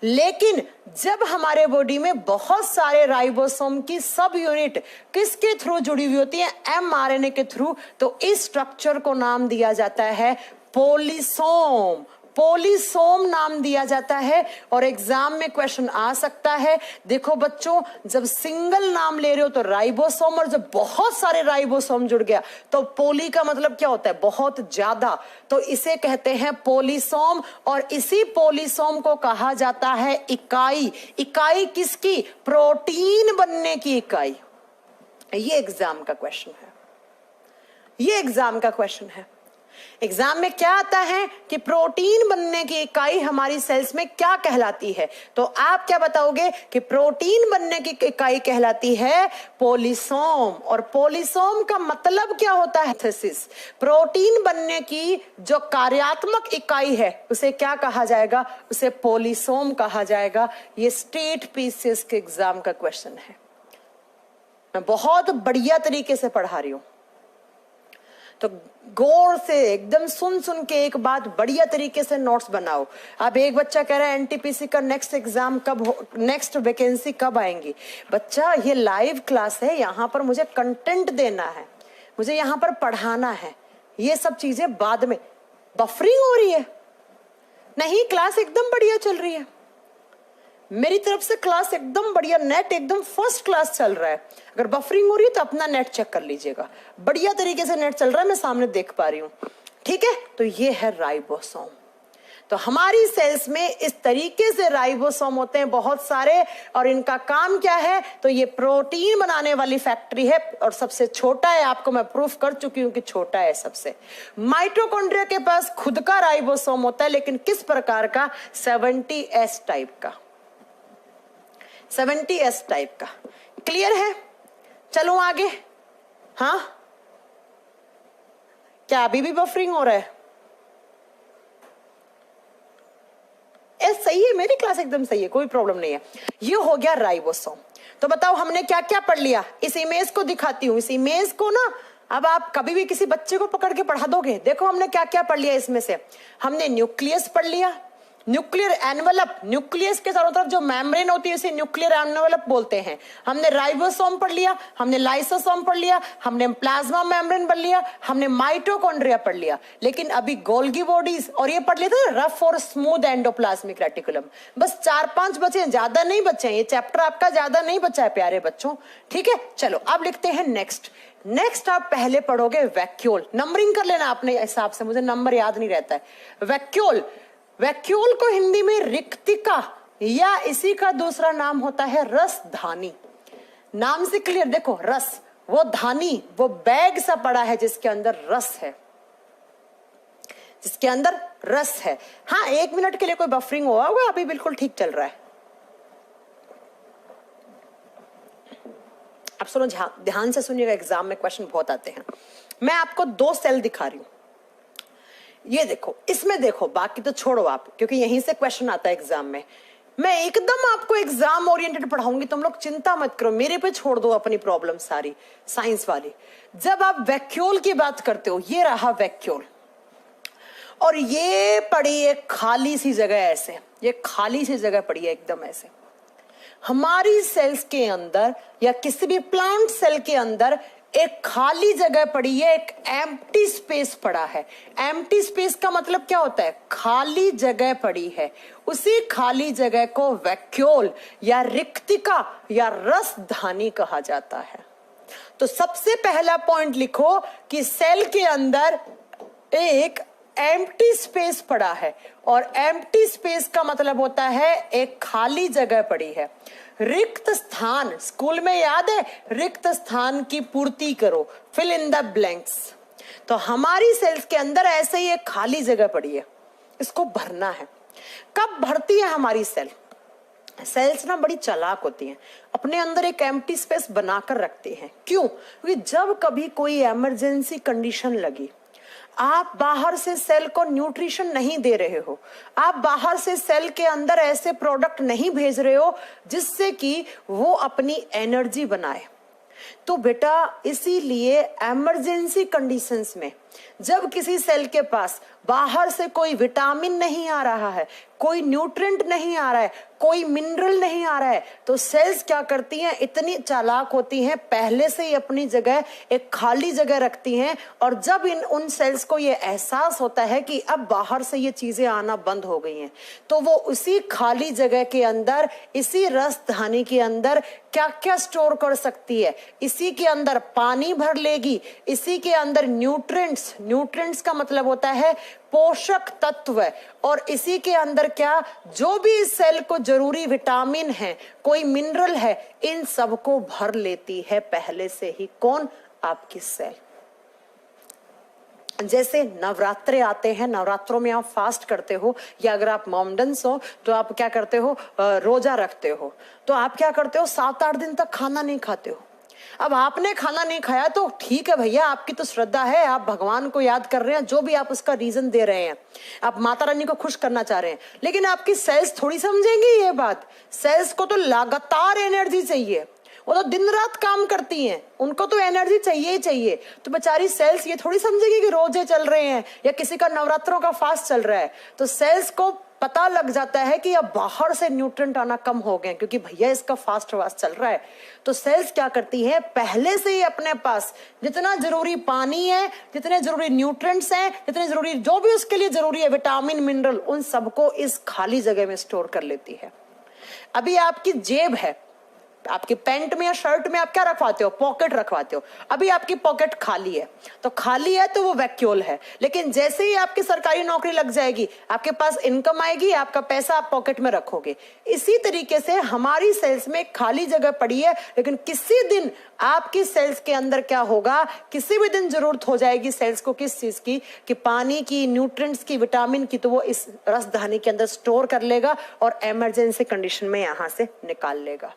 लेकिन जब हमारे बॉडी में बहुत सारे राइबोसोम की सब यूनिट किसके थ्रू जुड़ी हुई होती है, mRNA के थ्रू, तो इस स्ट्रक्चर को नाम दिया जाता है पोलिसोम। पोलिसोम नाम दिया जाता है। और एग्जाम में क्वेश्चन आ सकता है, देखो बच्चों, जब सिंगल नाम ले रहे हो तो राइबोसोम, और जब बहुत सारे राइबोसोम जुड़ गया तो पोली का मतलब क्या होता है, बहुत ज्यादा, तो इसे कहते हैं पोलिसोम। और इसी पोलिसोम को कहा जाता है इकाई। इकाई किसकी, प्रोटीन बनने की इकाई। ये एग्जाम का क्वेश्चन है, ये एग्जाम का क्वेश्चन है। एग्जाम में क्या आता है कि प्रोटीन बनने की इकाई हमारी सेल्स में क्या कहलाती है, तो आप क्या बताओगे कि प्रोटीन बनने की इकाई कहलाती है पोलिसोम। और पोलिसोम का मतलब क्या होता है, थीसिस। प्रोटीन बनने की जो कार्यात्मक इकाई है उसे क्या कहा जाएगा, उसे पोलिसोम कहा जाएगा। ये स्टेट पीसीएस के एग्जाम का क्वेश्चन है। मैं बहुत बढ़िया तरीके से पढ़ा रही हूं, तो गौर से एकदम सुन के एक बात बढ़िया तरीके से नोट्स बनाओ। अब एक बच्चा कह रहा है एनटीपीसी का नेक्स्ट एग्जाम कब हो, नेक्स्ट वैकेंसी कब आएंगी। बच्चा ये लाइव क्लास है, यहाँ पर मुझे कंटेंट देना है, मुझे यहाँ पर पढ़ाना है। ये सब चीजें बाद में, बफरिंग हो रही है नहीं, क्लास एकदम बढ़िया चल रही है, मेरी तरफ से क्लास एकदम बढ़िया, नेट एकदम फर्स्ट क्लास चल रहा है। अगर बफरिंग हो रही है तो अपना नेट चेक कर लीजिएगा, बढ़िया तरीके से नेट चल रहा है, मैं सामने देख पा रही हूं, ठीक है। तो ये है राइबोसोम। तो हमारी सेल्स में इस तरीके से राइबोसोम होते हैं बहुत सारे, और इनका काम क्या है, तो ये प्रोटीन बनाने वाली फैक्ट्री है, और सबसे छोटा है, आपको मैं प्रूफ कर चुकी हूं कि छोटा है सबसे। माइटोकॉन्ड्रिया के पास खुद का राइबोसोम होता है, लेकिन किस प्रकार का, 70S टाइप का, 70S टाइप का। क्लियर है, चलो आगे। हाँ, क्या अभी भी बफरिंग हो रहा है? सही है, मेरी क्लास एकदम सही है, कोई प्रॉब्लम नहीं है। ये हो गया राइबोसोम। तो बताओ हमने क्या क्या पढ़ लिया। इस इमेज को दिखाती हूं, इस इमेज को ना अब आप कभी भी किसी बच्चे को पकड़ के पढ़ा दोगे। देखो हमने क्या क्या पढ़ लिया इसमें से। हमने न्यूक्लियस पढ़ लिया, न्यूक्लियर एनवेलप, न्यूक्लियस के चारों तरफ जो मेम्ब्रेन होती है उसे न्यूक्लियर एनवेलप बोलते हैं। हमने राइबोसोम पढ़ लिया, हमने लाइसोसोम पढ़ लिया, हमने प्लाज्मा मेम्ब्रेन पढ़ लिया, हमने माइटोकॉन्ड्रिया पढ़ लिया। लेकिन अभी गोल्गी बॉडीज और ये पढ़ लिया था, रफ और स्मूथ एंडोप्लाज्मिक रेटिकुलम। बस 4-5 बचे, ज्यादा नहीं बचे, ये चैप्टर आपका ज्यादा नहीं बचा है प्यारे बच्चों, ठीक है। चलो अब लिखते हैं नेक्स्ट आप पहले पढ़ोगे वैक्यूल। नंबरिंग कर लेना अपने हिसाब से, मुझे नंबर याद नहीं रहता है। वैक्यूल, वैक्यूल को हिंदी में रिक्तिका या इसी का दूसरा नाम होता है रसधानी। नाम से क्लियर, देखो रस, वो धानी, वो बैग सा पड़ा है जिसके अंदर रस है, जिसके अंदर रस है। हाँ, 1 मिनट के लिए कोई बफरिंग हुआ होगा, अभी बिल्कुल ठीक चल रहा है। अब सुनो, ध्यान से सुनिएगा, एग्जाम में क्वेश्चन बहुत आते हैं। मैं आपको 2 सेल दिखा रही हूं, ये देखो, इसमें देखो, बाकी तो छोड़ो आप, क्योंकि यहीं से क्वेश्चन आता है एग्जाम में। मैं एकदम आपको एग्जाम ओरिएंटेड पढ़ाऊंगी, तुम लोग चिंता मत करो, मेरे पे छोड़ दो अपनी प्रॉब्लम सारी साइंस वाली। जब आप वैक्यूल की बात करते हो, ये रहा वैक्यूल, और ये पड़ी एक खाली सी जगह, ऐसे ये खाली सी जगह पड़ी है एकदम ऐसे। हमारी सेल्स के अंदर या किसी भी प्लांट सेल के अंदर एक खाली जगह पड़ी है, एक एम्प्टी स्पेस पड़ा है। एम्प्टी स्पेस का मतलब क्या होता है, खाली जगह पड़ी है। उसी खाली जगह को वैक्यूल या रिक्तिका या रसधानी कहा जाता है। तो सबसे पहला पॉइंट लिखो कि सेल के अंदर एक एम्प्टी स्पेस पड़ा है, और एम्प्टी स्पेस का मतलब होता है एक खाली जगह पड़ी है, रिक्त स्थान। स्कूल में याद है, रिक्त स्थान की पूर्ति करो, फिल इन द ब्लैंक्स। तो हमारी सेल्स के अंदर ऐसे ही एक खाली जगह पड़ी है, इसको भरना है। कब भरती है हमारी सेल्स ना बड़ी चालाक होती हैं, अपने अंदर एक एम्प्टी स्पेस बनाकर रखती हैं। क्यों? क्योंकि जब कभी कोई इमरजेंसी कंडीशन लगी, आप बाहर से सेल को न्यूट्रिशन नहीं दे रहे हो, आप बाहर से सेल के अंदर ऐसे प्रोडक्ट नहीं भेज रहे हो जिससे कि वो अपनी एनर्जी बनाए, तो बेटा इसीलिए इमरजेंसी कंडीशंस में जब किसी सेल के पास बाहर से कोई विटामिन नहीं आ रहा है, कोई न्यूट्रिएंट नहीं आ रहा है, कोई मिनरल नहीं आ रहा है, तो सेल्स क्या करती हैं, इतनी चालाक होती हैं, पहले से ही अपनी जगह एक खाली जगह रखती हैं। और जब उन सेल्स को ये एहसास होता है कि अब बाहर से ये चीजें आना बंद हो गई हैं, तो वो उसी खाली जगह के अंदर, इसी रस धानी के अंदर क्या क्या स्टोर कर सकती है। इसी के अंदर पानी भर लेगी, इसी के अंदर न्यूट्रिएंट्स का मतलब होता है पोषक तत्व, और इसी के अंदर क्या, जो भी इस सेल को जरूरी विटामिन है, कोई मिनरल है, इन सबको भर लेती है पहले से ही। कौन? आपकी सेल। जैसे नवरात्रे आते हैं, नवरात्रों में आप फास्ट करते हो, या अगर आप मोमडन्स हो तो आप क्या करते हो, रोजा रखते हो, तो आप क्या करते हो, 7-8 दिन तक खाना नहीं खाते हो। अब आपने खाना नहीं खाया तो ठीक है भैया, आपकी तो श्रद्धा है, आप भगवान को याद कर रहे हैं, जो भी आप उसका रीजन दे रहे हैं, आप माता रानी को खुश करना चाह रहे हैं, लेकिन आपकी सेल्स थोड़ी समझेंगी ये बात। सेल्स को तो लगातार एनर्जी चाहिए, वो तो दिन रात काम करती हैं, उनको तो एनर्जी चाहिए ही चाहिए। तो बेचारी सेल्स ये थोड़ी समझेगी कि रोजे चल रहे हैं या किसी का नवरात्रों का फास्ट चल रहा है। तो सेल्स को पता लग जाता है कि अब बाहर से न्यूट्रिएंट आना कम हो गए, क्योंकि भैया इसका फास्ट चल रहा है। तो सेल्स क्या करती है, पहले से ही अपने पास जितना जरूरी पानी है, जितने जरूरी न्यूट्रिएंट्स हैं, जितने जरूरी जो भी उसके लिए जरूरी है, विटामिन मिनरल, उन सबको इस खाली जगह में स्टोर कर लेती है। अभी आपकी जेब है, आपकी पैंट में या शर्ट में आप क्या रखवाते हो, पॉकेट रखवाते हो। अभी आपकी पॉकेट खाली है, तो खाली है तो वो वैक्यूल है, लेकिन जैसे ही आपकी सरकारी नौकरी लग जाएगी, आपके पास इनकम आएगी, आपका पैसा आप पॉकेट में रखोगे। इसी तरीके से हमारी सेल्स में खाली जगह पड़ी है, लेकिन किसी दिन आपकी सेल्स के अंदर क्या होगा, किसी भी दिन जरूरत हो जाएगी सेल्स को किस चीज की, कि पानी की, न्यूट्रिएंट्स की, विटामिन की, तो वो इस रसधानी के अंदर स्टोर कर लेगा और इमरजेंसी कंडीशन में यहां से निकाल लेगा।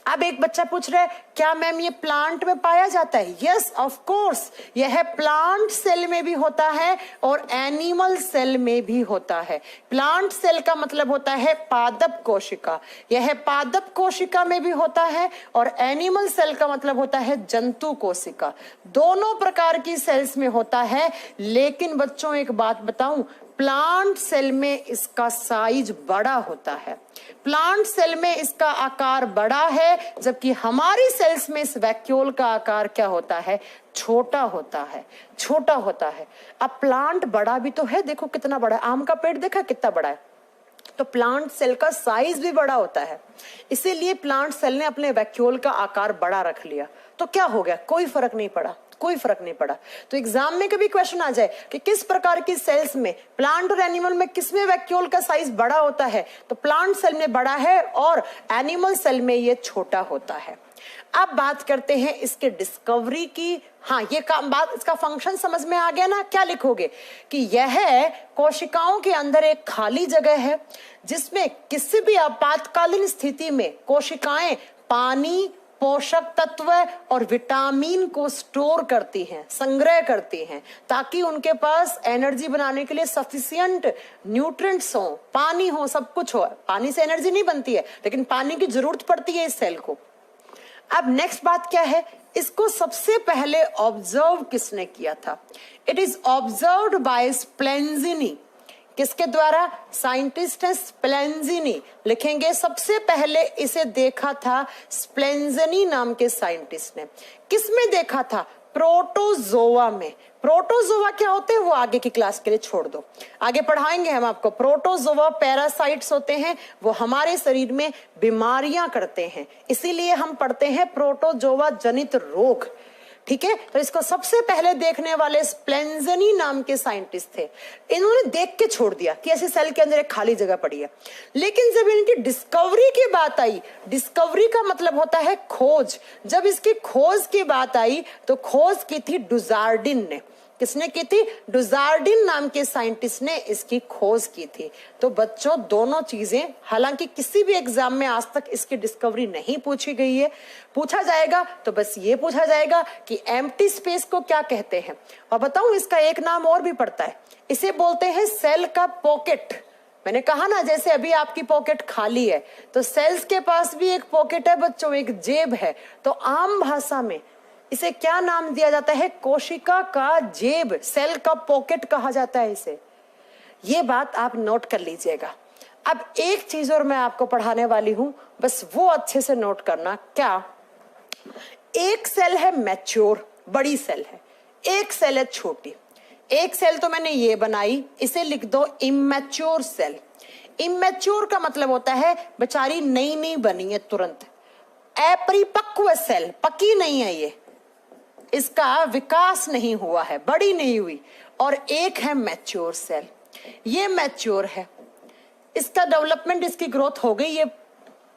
अब एक बच्चा पूछ रहा है, क्या मैम ये प्लांट में पाया जाता है? यस ऑफ कोर्स, यह प्लांट सेल में भी होता है और एनिमल सेल में भी होता है। प्लांट सेल का मतलब होता है पादप कोशिका, यह पादप कोशिका में भी होता है, और एनिमल सेल का मतलब होता है जंतु कोशिका। दोनों प्रकार की सेल्स में होता है। लेकिन बच्चों एक बात बताऊं, प्लांट सेल में इसका साइज बड़ा होता है, प्लांट सेल में इसका आकार बड़ा है, जबकि हमारी सेल्स में इस वैक्यूल का आकार क्या होता है, छोटा होता है, छोटा होता है। अब प्लांट बड़ा भी तो है, देखो कितना बड़ा है, आम का पेड़ देखा कितना बड़ा है, तो प्लांट सेल का साइज भी बड़ा होता है। इसीलिए प्लांट सेल ने अपने वैक्यूल का आकार बड़ा रख लिया, तो क्या हो गया, कोई फर्क नहीं पड़ा, कोई फर्क नहीं पड़ा। तो एग्जाम में कभी क्वेश्चन आ जाए कि किस प्रकार की सेल्स में, प्लांट और एनिमल में किसमें वैक्यूल का साइज बड़ा होता है, तो प्लांट सेल में बड़ा है और एनिमल सेल में ये छोटा होता है। अब बात करते हैं इसके डिस्कवरी की। हाँ, ये बात, इसका फंक्शन समझ में आ गया ना? क्या लिखोगे कि यह कोशिकाओं के अंदर एक खाली जगह है जिसमें किसी भी आपातकालीन स्थिति में कोशिकाएं पानी, पोषक तत्व और विटामिन को स्टोर करती हैं, संग्रह करती हैं, ताकि उनके पास एनर्जी बनाने के लिए सफिशिएंट न्यूट्रिएंट्स हो, पानी हो, सब कुछ हो। पानी से एनर्जी नहीं बनती है, लेकिन पानी की जरूरत पड़ती है इस सेल को। अब नेक्स्ट बात क्या है, इसको सबसे पहले ऑब्जर्व किसने किया था? It is observed by Spallanzani. किसके द्वारा? साइंटिस्ट है स्प्लेंजिनी। लिखेंगे सबसे पहले इसे देखा था स्प्लेंजिनी नाम के साइंटिस्ट ने। किसमें देखा था? प्रोटोजोआ में। प्रोटोजोआ क्या होते हैं वो आगे की क्लास के लिए छोड़ दो, आगे पढ़ाएंगे हम आपको। प्रोटोजोआ पैरासाइट्स होते हैं, वो हमारे शरीर में बीमारियां करते हैं, इसीलिए हम पढ़ते हैं प्रोटोजोआ जनित रोग। ठीक है, तो इसको सबसे पहले देखने वाले स्प्लेंजनी नाम के साइंटिस्ट थे। इन्होंने देख के छोड़ दिया कि ऐसी सेल के अंदर एक खाली जगह पड़ी है, लेकिन जब इनकी डिस्कवरी की बात आई, डिस्कवरी का मतलब होता है खोज, जब इसकी खोज की बात आई तो खोज की थी डुजार्डिन ने। किसने की थी? डुजार्डिन नाम के साइंटिस्ट ने इसकी खोज की थी। तो बच्चों दोनों चीजें, हालांकि किसी भी एग्जाम में आज तक इसकी डिस्कवरी नहीं पूछी गई है, पूछा जाएगा तो बस ये पूछा जाएगा कि एम्प्टी स्पेस को क्या कहते हैं। और बताऊं, इसका एक नाम और भी पड़ता है, इसे बोलते हैं सेल का पॉकेट। मैंने कहा ना, जैसे अभी आपकी पॉकेट खाली है तो सेल्स के पास भी एक पॉकेट है बच्चों, एक जेब है। तो आम भाषा में इसे क्या नाम दिया जाता है? कोशिका का जेब, सेल का पॉकेट कहा जाता है इसे। ये बात आप नोट कर लीजिएगा। अब एक चीज और मैं आपको पढ़ाने वाली हूं, बस वो अच्छे से नोट करना। क्या? एक सेल है मैच्योर, बड़ी सेल है, एक सेल है छोटी। एक सेल तो मैंने ये बनाई, इसे लिख दो इमैच्योर सेल। इमैच्योर का मतलब होता है बेचारी नई नई बनी है, तुरंत। अपरिपक्व सेल, पकी नहीं है ये, इसका विकास नहीं हुआ है, बड़ी नहीं हुई। और एक है मैच्योर सेल, ये मैच्योर है, इसका डेवलपमेंट, इसकी ग्रोथ हो गई, ये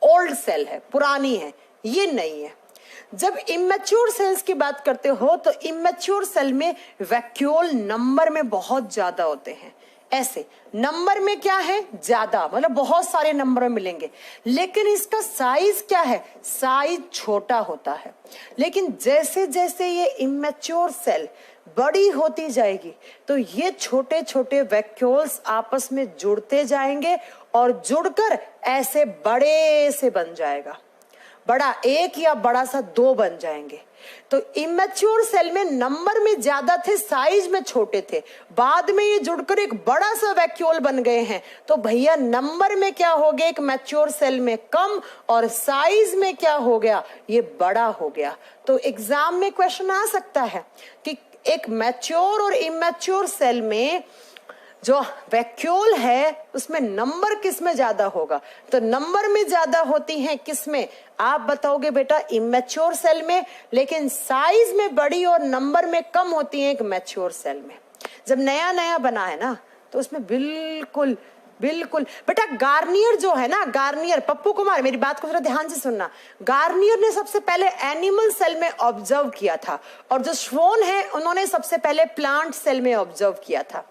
ओल्ड सेल है, पुरानी है, ये नहीं है। जब इमैच्योर सेल्स की बात करते हो तो इमैच्योर सेल में वैक्यूल नंबर में बहुत ज्यादा होते हैं। ऐसे नंबर में क्या है? ज्यादा, मतलब बहुत सारे नंबर में मिलेंगे, लेकिन इसका साइज क्या है? साइज छोटा होता है। लेकिन जैसे जैसे ये इमैच्योर सेल बड़ी होती जाएगी तो ये छोटे छोटे वैक्यूल्स आपस में जुड़ते जाएंगे और जुड़कर ऐसे बड़े से बन जाएगा। बड़ा एक या बड़ा सा दो बन जाएंगे। तो इमैच्योर सेल में नंबर में ज्यादा थे, साइज में छोटे थे, बाद में ये जुड़कर एक बड़ा सा वैक्यूल बन गए हैं। तो भैया नंबर में क्या हो गया? एक मैच्योर सेल में कम, और साइज में क्या हो गया? ये बड़ा हो गया। तो एग्जाम में क्वेश्चन आ सकता है कि एक मैच्योर और इमैच्योर सेल में जो वैक्यूल है उसमें नंबर किस में ज्यादा होगा? तो नंबर में ज्यादा होती हैं किस में? आप बताओगे बेटा इमैच्योर सेल में, लेकिन साइज में बड़ी और नंबर में कम होती हैं एक मैच्योर सेल में। जब नया नया बना है ना तो उसमें बिल्कुल बिल्कुल बेटा गार्नियर जो है ना, गार्नियर, पप्पू कुमार मेरी बात को थोड़ा ध्यान से सुनना। गार्नियर ने सबसे पहले एनिमल सेल में ऑब्जर्व किया था, और जो श्वोन है उन्होंने सबसे पहले प्लांट सेल में ऑब्जर्व किया था।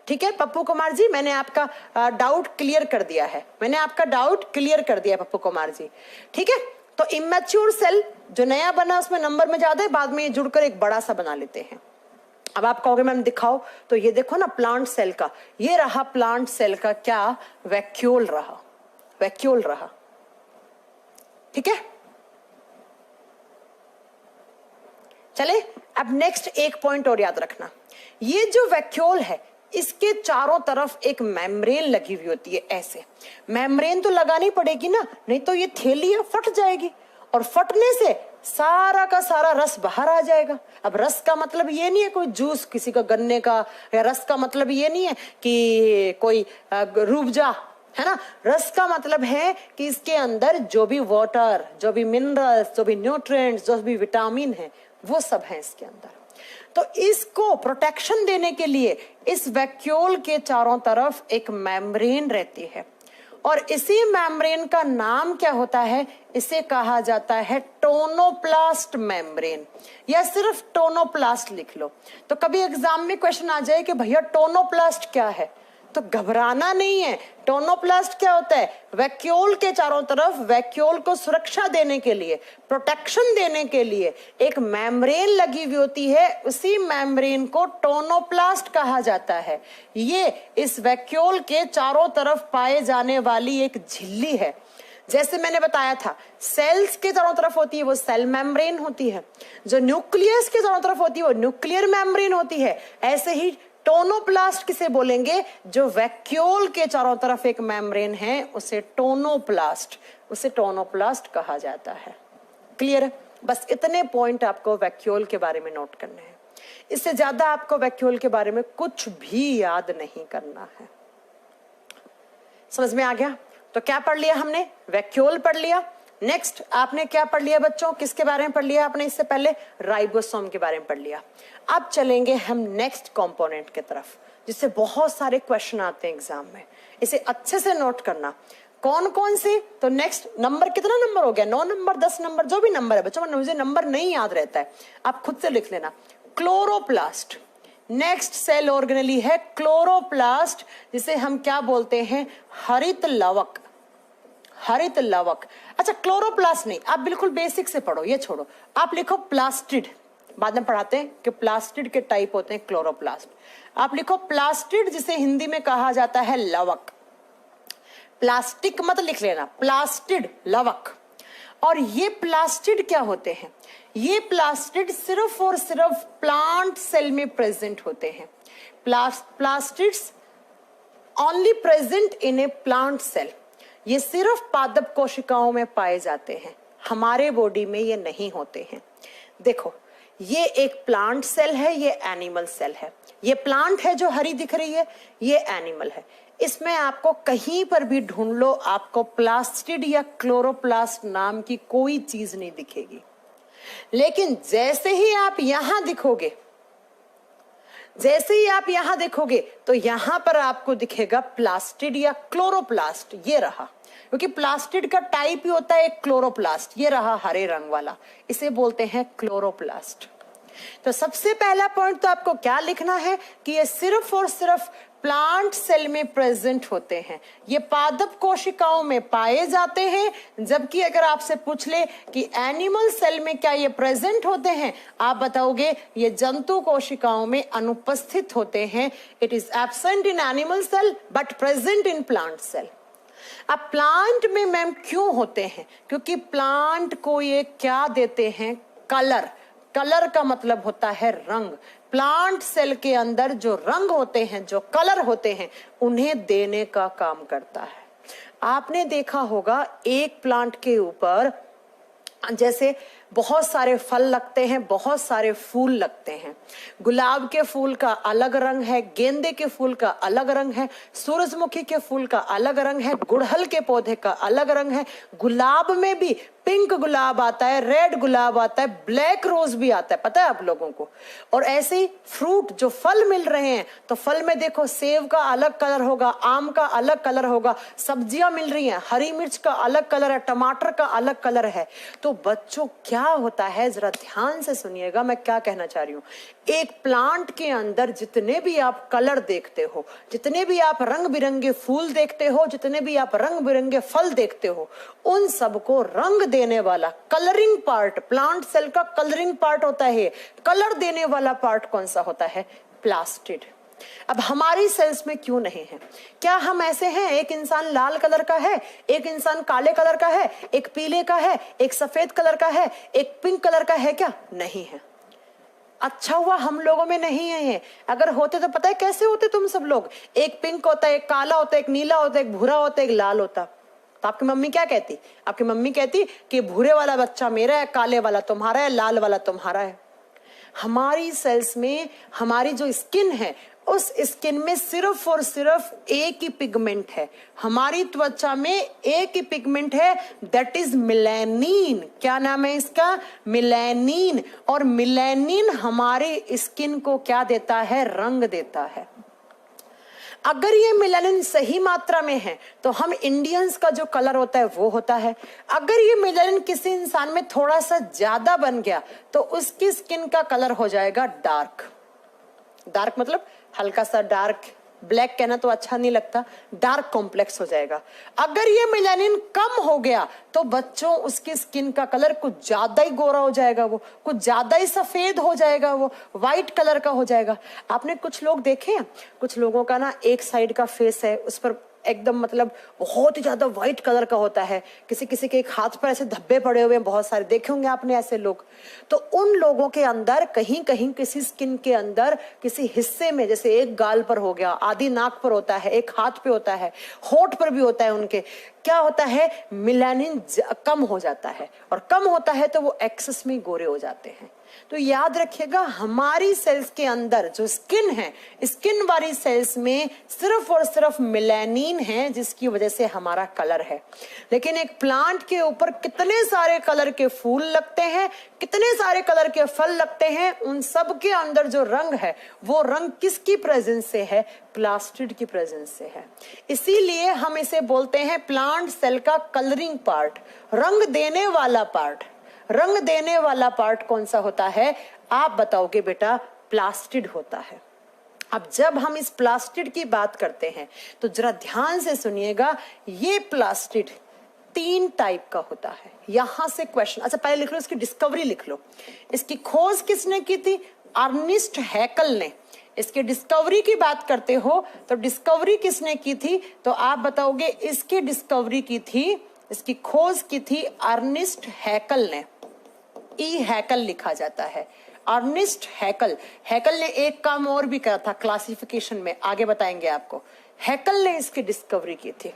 ठीक है पप्पू कुमार जी, मैंने आपका डाउट क्लियर कर दिया है, मैंने आपका डाउट क्लियर कर दिया पप्पू कुमार जी। ठीक है, तो इमैच्योर सेल जो नया बना उसमें नंबर में ज्यादा है, बाद में ये जुड़कर एक बड़ा सा बना लेते हैं। अब आप कहोगे मैम दिखाओ, तो ये देखो ना प्लांट सेल का, ये रहा प्लांट सेल का क्या? वैक्यूल रहा, वैक्यूल रहा। ठीक है, चले अब नेक्स्ट एक पॉइंट और याद रखना। ये जो वैक्यूल है इसके चारों तरफ एक मेम्ब्रेन लगी हुई होती है। ऐसे मेम्ब्रेन तो लगानी पड़ेगी ना, नहीं तो ये थैली है फट जाएगी, और फटने से सारा का सारा रस बाहर आ जाएगा। अब रस का मतलब ये नहीं है कोई जूस किसी का गन्ने का, या रस का मतलब ये नहीं है कि कोई रूबजा, है ना। रस का मतलब है कि इसके अंदर जो भी वाटर, जो भी मिनरल्स, जो भी न्यूट्रिएंट्स, जो भी विटामिन है वो सब है इसके अंदर। तो इसको प्रोटेक्शन देने के लिए इस वैक्यूल के चारों तरफ एक मेम्ब्रेन रहती है, और इसी मेम्ब्रेन का नाम क्या होता है? इसे कहा जाता है टोनोप्लास्ट मेम्ब्रेन, या सिर्फ टोनोप्लास्ट लिख लो। तो कभी एग्जाम में क्वेश्चन आ जाए कि भैया टोनोप्लास्ट क्या है, तो घबराना नहीं है। टोनोप्लास्ट क्या होता है? वैक्यूल के चारों तरफ वैक्यूल को सुरक्षा देने के लिए, प्रोटेक्शन देने के लिए एक मेम्ब्रेन लगी हुई होती है, उसी मेम्ब्रेन को टोनोप्लास्ट कहा जाता है। ये इस वैक्यूल के चारों तरफ पाए जाने वाली एक झिल्ली है। जैसे मैंने बताया था सेल्स के चारों तरफ होती है वो सेल मेम्ब्रेन होती है, जो न्यूक्लियस के चारों तरफ होती है वो न्यूक्लियर मेम्ब्रेन होती है। ऐसे ही टोनोप्लास्ट किसे बोलेंगे? जो वैक्यूल के चारों तरफ एक मेम्ब्रेन है उसे टोनोप्लास्ट, उसे टोनोप्लास्ट कहा जाता है। क्लियर है? बस इतने पॉइंट आपको वैक्यूल के बारे में नोट करने हैं, इससे ज्यादा आपको वैक्यूल के बारे में कुछ भी याद नहीं करना है। समझ में आ गया? तो क्या पढ़ लिया हमने? वैक्यूल पढ़ लिया। नेक्स्ट आपने क्या पढ़ लिया बच्चों? किसके बारे में पढ़ लिया आपने इससे पहले? राइबोसोम के बारे में पढ़ लिया। अब चलेंगे हम नेक्स्ट कंपोनेंट की तरफ, जिससे बहुत सारे क्वेश्चन आते हैं एग्जाम में। इसे अच्छे से नोट करना, कौन कौन से। तो नेक्स्ट नंबर, कितना नंबर हो गया? 9 नंबर, 10 नंबर, जो भी नंबर है बच्चों, मुझे नंबर नहीं याद रहता है, आप खुद से लिख लेना। क्लोरोप्लास्ट नेक्स्ट सेल ऑर्गेनेली है, क्लोरोप्लास्ट, जिसे हम क्या बोलते हैं? हरित लवक। हरित लवक। अच्छा, क्लोरोप्लास्ट नहीं, आप बिल्कुल बेसिक से पढ़ो, ये छोड़ो, आप लिखो प्लास्टिड। बाद में पढ़ाते हैं कि प्लास्टिड के टाइप होते हैं क्लोरोप्लास्ट। आप लिखो प्लास्टिड, जिसे हिंदी में कहा जाता है लवक। प्लास्टिक मत लिख लेना, प्लास्टिड, लवक। और ये प्लास्टिड क्या होते हैं? ये प्लास्टिड सिर्फ और सिर्फ प्लांट सेल में प्रेजेंट होते हैं। Plastids only present in a plant cell. ये सिर्फ पादप कोशिकाओं में पाए जाते हैं, हमारे बॉडी में ये नहीं होते हैं। देखो, ये एक प्लांट सेल है, ये एनिमल सेल है। ये प्लांट है जो हरी दिख रही है, ये एनिमल है। इसमें आपको कहीं पर भी ढूंढ लो, आपको प्लास्टिड या क्लोरोप्लास्ट नाम की कोई चीज नहीं दिखेगी। लेकिन जैसे ही आप यहां दिखोगे, जैसे ही आप यहां देखोगे, तो यहां पर आपको दिखेगा प्लास्टिड या क्लोरोप्लास्ट। ये रहा, क्योंकि प्लास्टिड का टाइप ही होता है क्लोरोप्लास्ट। ये रहा हरे रंग वाला, इसे बोलते हैं क्लोरोप्लास्ट। तो सबसे पहला पॉइंट तो आपको क्या लिखना है कि ये सिर्फ और सिर्फ प्लांट सेल में प्रेजेंट होते हैं, ये पादप कोशिकाओं में पाए जाते हैं। जबकि अगर आपसे पूछ ले कि एनिमल सेल में क्या ये प्रेजेंट होते हैं, आप बताओगे ये जंतु कोशिकाओं में अनुपस्थित होते हैं। It is absent in animal cell but present in plant cell. अब प्लांट में मैम क्यों होते हैं? क्योंकि प्लांट को ये क्या देते हैं? कलर। कलर का मतलब होता है रंग। प्लांट सेल के अंदर जो रंग होते हैं, जो कलर होते हैं, उन्हें देने का काम करता है। आपने देखा होगा एक प्लांट के ऊपर जैसे बहुत सारे फल लगते हैं, बहुत सारे फूल लगते हैं। गुलाब के फूल का अलग रंग है, गेंदे के फूल का अलग रंग है, सूरजमुखी के फूल का अलग रंग है, गुड़हल के पौधे का अलग रंग है। गुलाब में भी पिंक गुलाब आता है, रेड गुलाब आता है, ब्लैक रोज भी आता है, पता है आप लोगों को। और ऐसे ही फ्रूट, जो फल मिल रहे हैं, तो फल में देखो सेब का अलग कलर होगा, आम का अलग कलर होगा। सब्जियां मिल रही हैं, हरी मिर्च का अलग कलर है, टमाटर का अलग कलर है। तो बच्चों क्या होता है, जरा ध्यान से सुनिएगा मैं क्या कहना चाह रही हूँ। एक प्लांट के अंदर जितने भी आप कलर देखते हो, जितने भी आप रंग बिरंगे फूल देखते हो, जितने भी आप रंग बिरंगे फल देखते हो, उन सबको रंग देने वाला कलरिंग पार्ट, प्लांट सेल का कलरिंग पार्ट होता है। कलर देने वाला पार्ट कौन सा होता है? प्लास्टिड। अब हमारी सेल्स में क्यों नहीं है? क्या हम ऐसे हैं, एक इंसान लाल कलर का है, एक इंसान काले कलर का है, एक पीले का है, एक सफेद कलर का है, एक पिंक कलर का है? क्या नहीं है? अच्छा हुआ हम लोगों में नहीं है ये। अगर होते तो पता है कैसे होते तुम सब लोग? एक पिंक होता है, एक काला होता है, एक नीला होता है, एक भूरा होता है, एक लाल होता। तो आपकी मम्मी क्या कहती? आपकी मम्मी कहती कि भूरे वाला बच्चा मेरा है, काले वाला तुम्हारा है, लाल वाला तुम्हारा है। हमारी सेल्स में हमारी जो स्किन है, उस स्किन में सिर्फ और सिर्फ एक ही पिगमेंट है। हमारी त्वचा में एक ही पिगमेंट है, दैट इज मिलेनिन। क्या नाम है इसका? मिलेनिन। और मिलेनिन हमारे स्किन को क्या देता है? रंग देता है। अगर ये मिलेनिन सही मात्रा में है तो हम इंडियंस का जो कलर होता है वो होता है। अगर ये मिलेनिन किसी इंसान में थोड़ा सा ज्यादा बन गया तो उसकी स्किन का कलर हो जाएगा डार्क। डार्क मतलब हल्का सा डार्क, ब्लैक कहना तो अच्छा नहीं लगता, डार्क कॉम्प्लेक्स हो जाएगा। अगर ये मेलानिन कम हो गया तो बच्चों उसकी स्किन का कलर कुछ ज्यादा ही गोरा हो जाएगा, वो कुछ ज्यादा ही सफेद हो जाएगा, वो व्हाइट कलर का हो जाएगा। आपने कुछ लोग देखे हैं, कुछ लोगों का ना एक साइड का फेस है, उस पर एकदम मतलब बहुत ही ज्यादा व्हाइट कलर का होता है, किसी किसी के एक हाथ पर ऐसे धब्बे पड़े हुए हैं, बहुत सारे देखे होंगे आपने ऐसे लोग। तो उन लोगों के अंदर कहीं कहीं किसी स्किन के अंदर किसी हिस्से में, जैसे एक गाल पर हो गया, आधी नाक पर होता है, एक हाथ पे होता है, होठ पर भी होता है, उनके क्या होता है, मेलानिन कम हो जाता है, और कम होता है तो वो एक्सेस में गोरे हो जाते हैं। तो याद रखिएगा, हमारी सेल्स के अंदर जो स्किन है, स्किन वाली सेल्स में सिर्फ और सिर्फ मेलानिन है, जिसकी वजह से हमारा कलर है। लेकिन एक प्लांट के ऊपर कितने सारे कलर के फूल लगते हैं, कितने सारे कलर के फल लगते हैं, उन सब के अंदर जो रंग है वो रंग किसकी प्रेजेंस से है, प्लास्टिड की प्रेजेंस से है। इसीलिए हम इसे बोलते हैं प्लांट सेल का कलरिंग पार्ट, रंग देने वाला पार्ट। रंग देने वाला पार्ट कौन सा होता है, आप बताओगे बेटा, प्लास्टिड होता है। अब जब हम इस प्लास्टिड की बात करते हैं तो जरा ध्यान से सुनिएगा, ये प्लास्टिड 3 टाइप का होता है। यहां से क्वेश्चन, अच्छा पहले लिख लो, इसकी डिस्कवरी लिख लो। इसकी खोज किसने की थी, अर्नेस्ट हैकल ने। इसके डिस्कवरी की बात करते हो तो डिस्कवरी किसने की थी, तो आप बताओगे इसकी डिस्कवरी की थी, इसकी खोज की थी अर्नेस्ट हैकल ने। ई हैकल लिखा जाता है, अर्नेस्ट हैकल। हैकल ने एक काम और भी करा था क्लासिफिकेशन में, आगे बताएंगे आपको। हैकल ने इसकी डिस्कवरी की थी।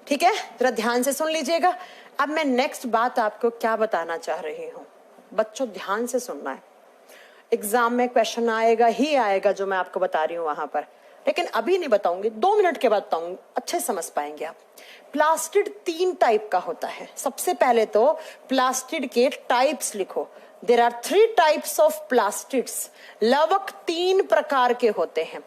ठीक है, जरा ध्यान से सुन लीजिएगा। अब मैं नेक्स्ट बात आपको क्या बताना चाह रही हूं, बच्चों ध्यान से सुनना है। एग्जाम में क्वेश्चन आएगा ही आएगा जो मैं आपको बता रही हूं वहां पर, लेकिन अभी नहीं बताऊंगी, 2 मिनट के बाद बताऊंगी, अच्छे समझ पाएंगे आप। प्लास्टिड 3 टाइप का होता है। सबसे पहले तो प्लास्टिड के टाइप्स लिखो। There are 3 types of plastids. लवक 3 प्रकार के होते हैं।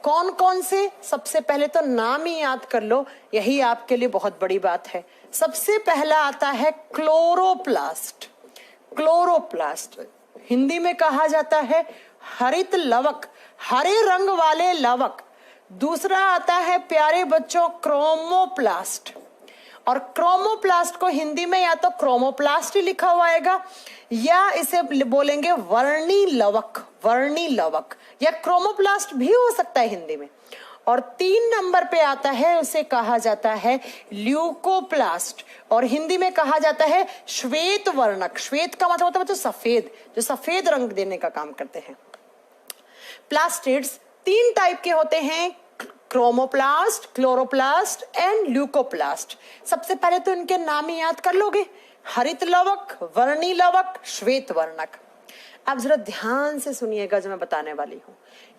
कौन कौन से, सबसे पहले तो नाम ही याद कर लो, यही आपके लिए बहुत बड़ी बात है। सबसे पहला आता है क्लोरोप्लास्ट। क्लोरोप्लास्ट हिंदी में कहा जाता है हरित लवक, हरे रंग वाले लवक। दूसरा आता है प्यारे बच्चों क्रोमोप्लास्ट, और क्रोमोप्लास्ट को हिंदी में या तो क्रोमोप्लास्ट ही लिखा हुआ आएगा या इसे बोलेंगे वर्णी लवक, वर्णी लवक, या क्रोमोप्लास्ट भी हो सकता है हिंदी में। और 3 नंबर पे आता है, उसे कहा जाता है ल्यूकोप्लास्ट, और हिंदी में कहा जाता है श्वेत वर्णक। श्वेत का मतलब होता है सफेद, जो सफेद रंग देने का काम करते हैं। प्लास्टिड्स 3 टाइप के होते हैं, क्रोमोप्लास्ट, क्लोरोप्लास्ट एंड ल्यूकोप्लास्ट। सबसे पहले तो इनके नाम ही याद कर लोगे, हरित लवक, वर्णी लवक, श्वेत वर्णक। अब जरा ध्यान से सुनिएगा जो मैं बताने वाली हूं।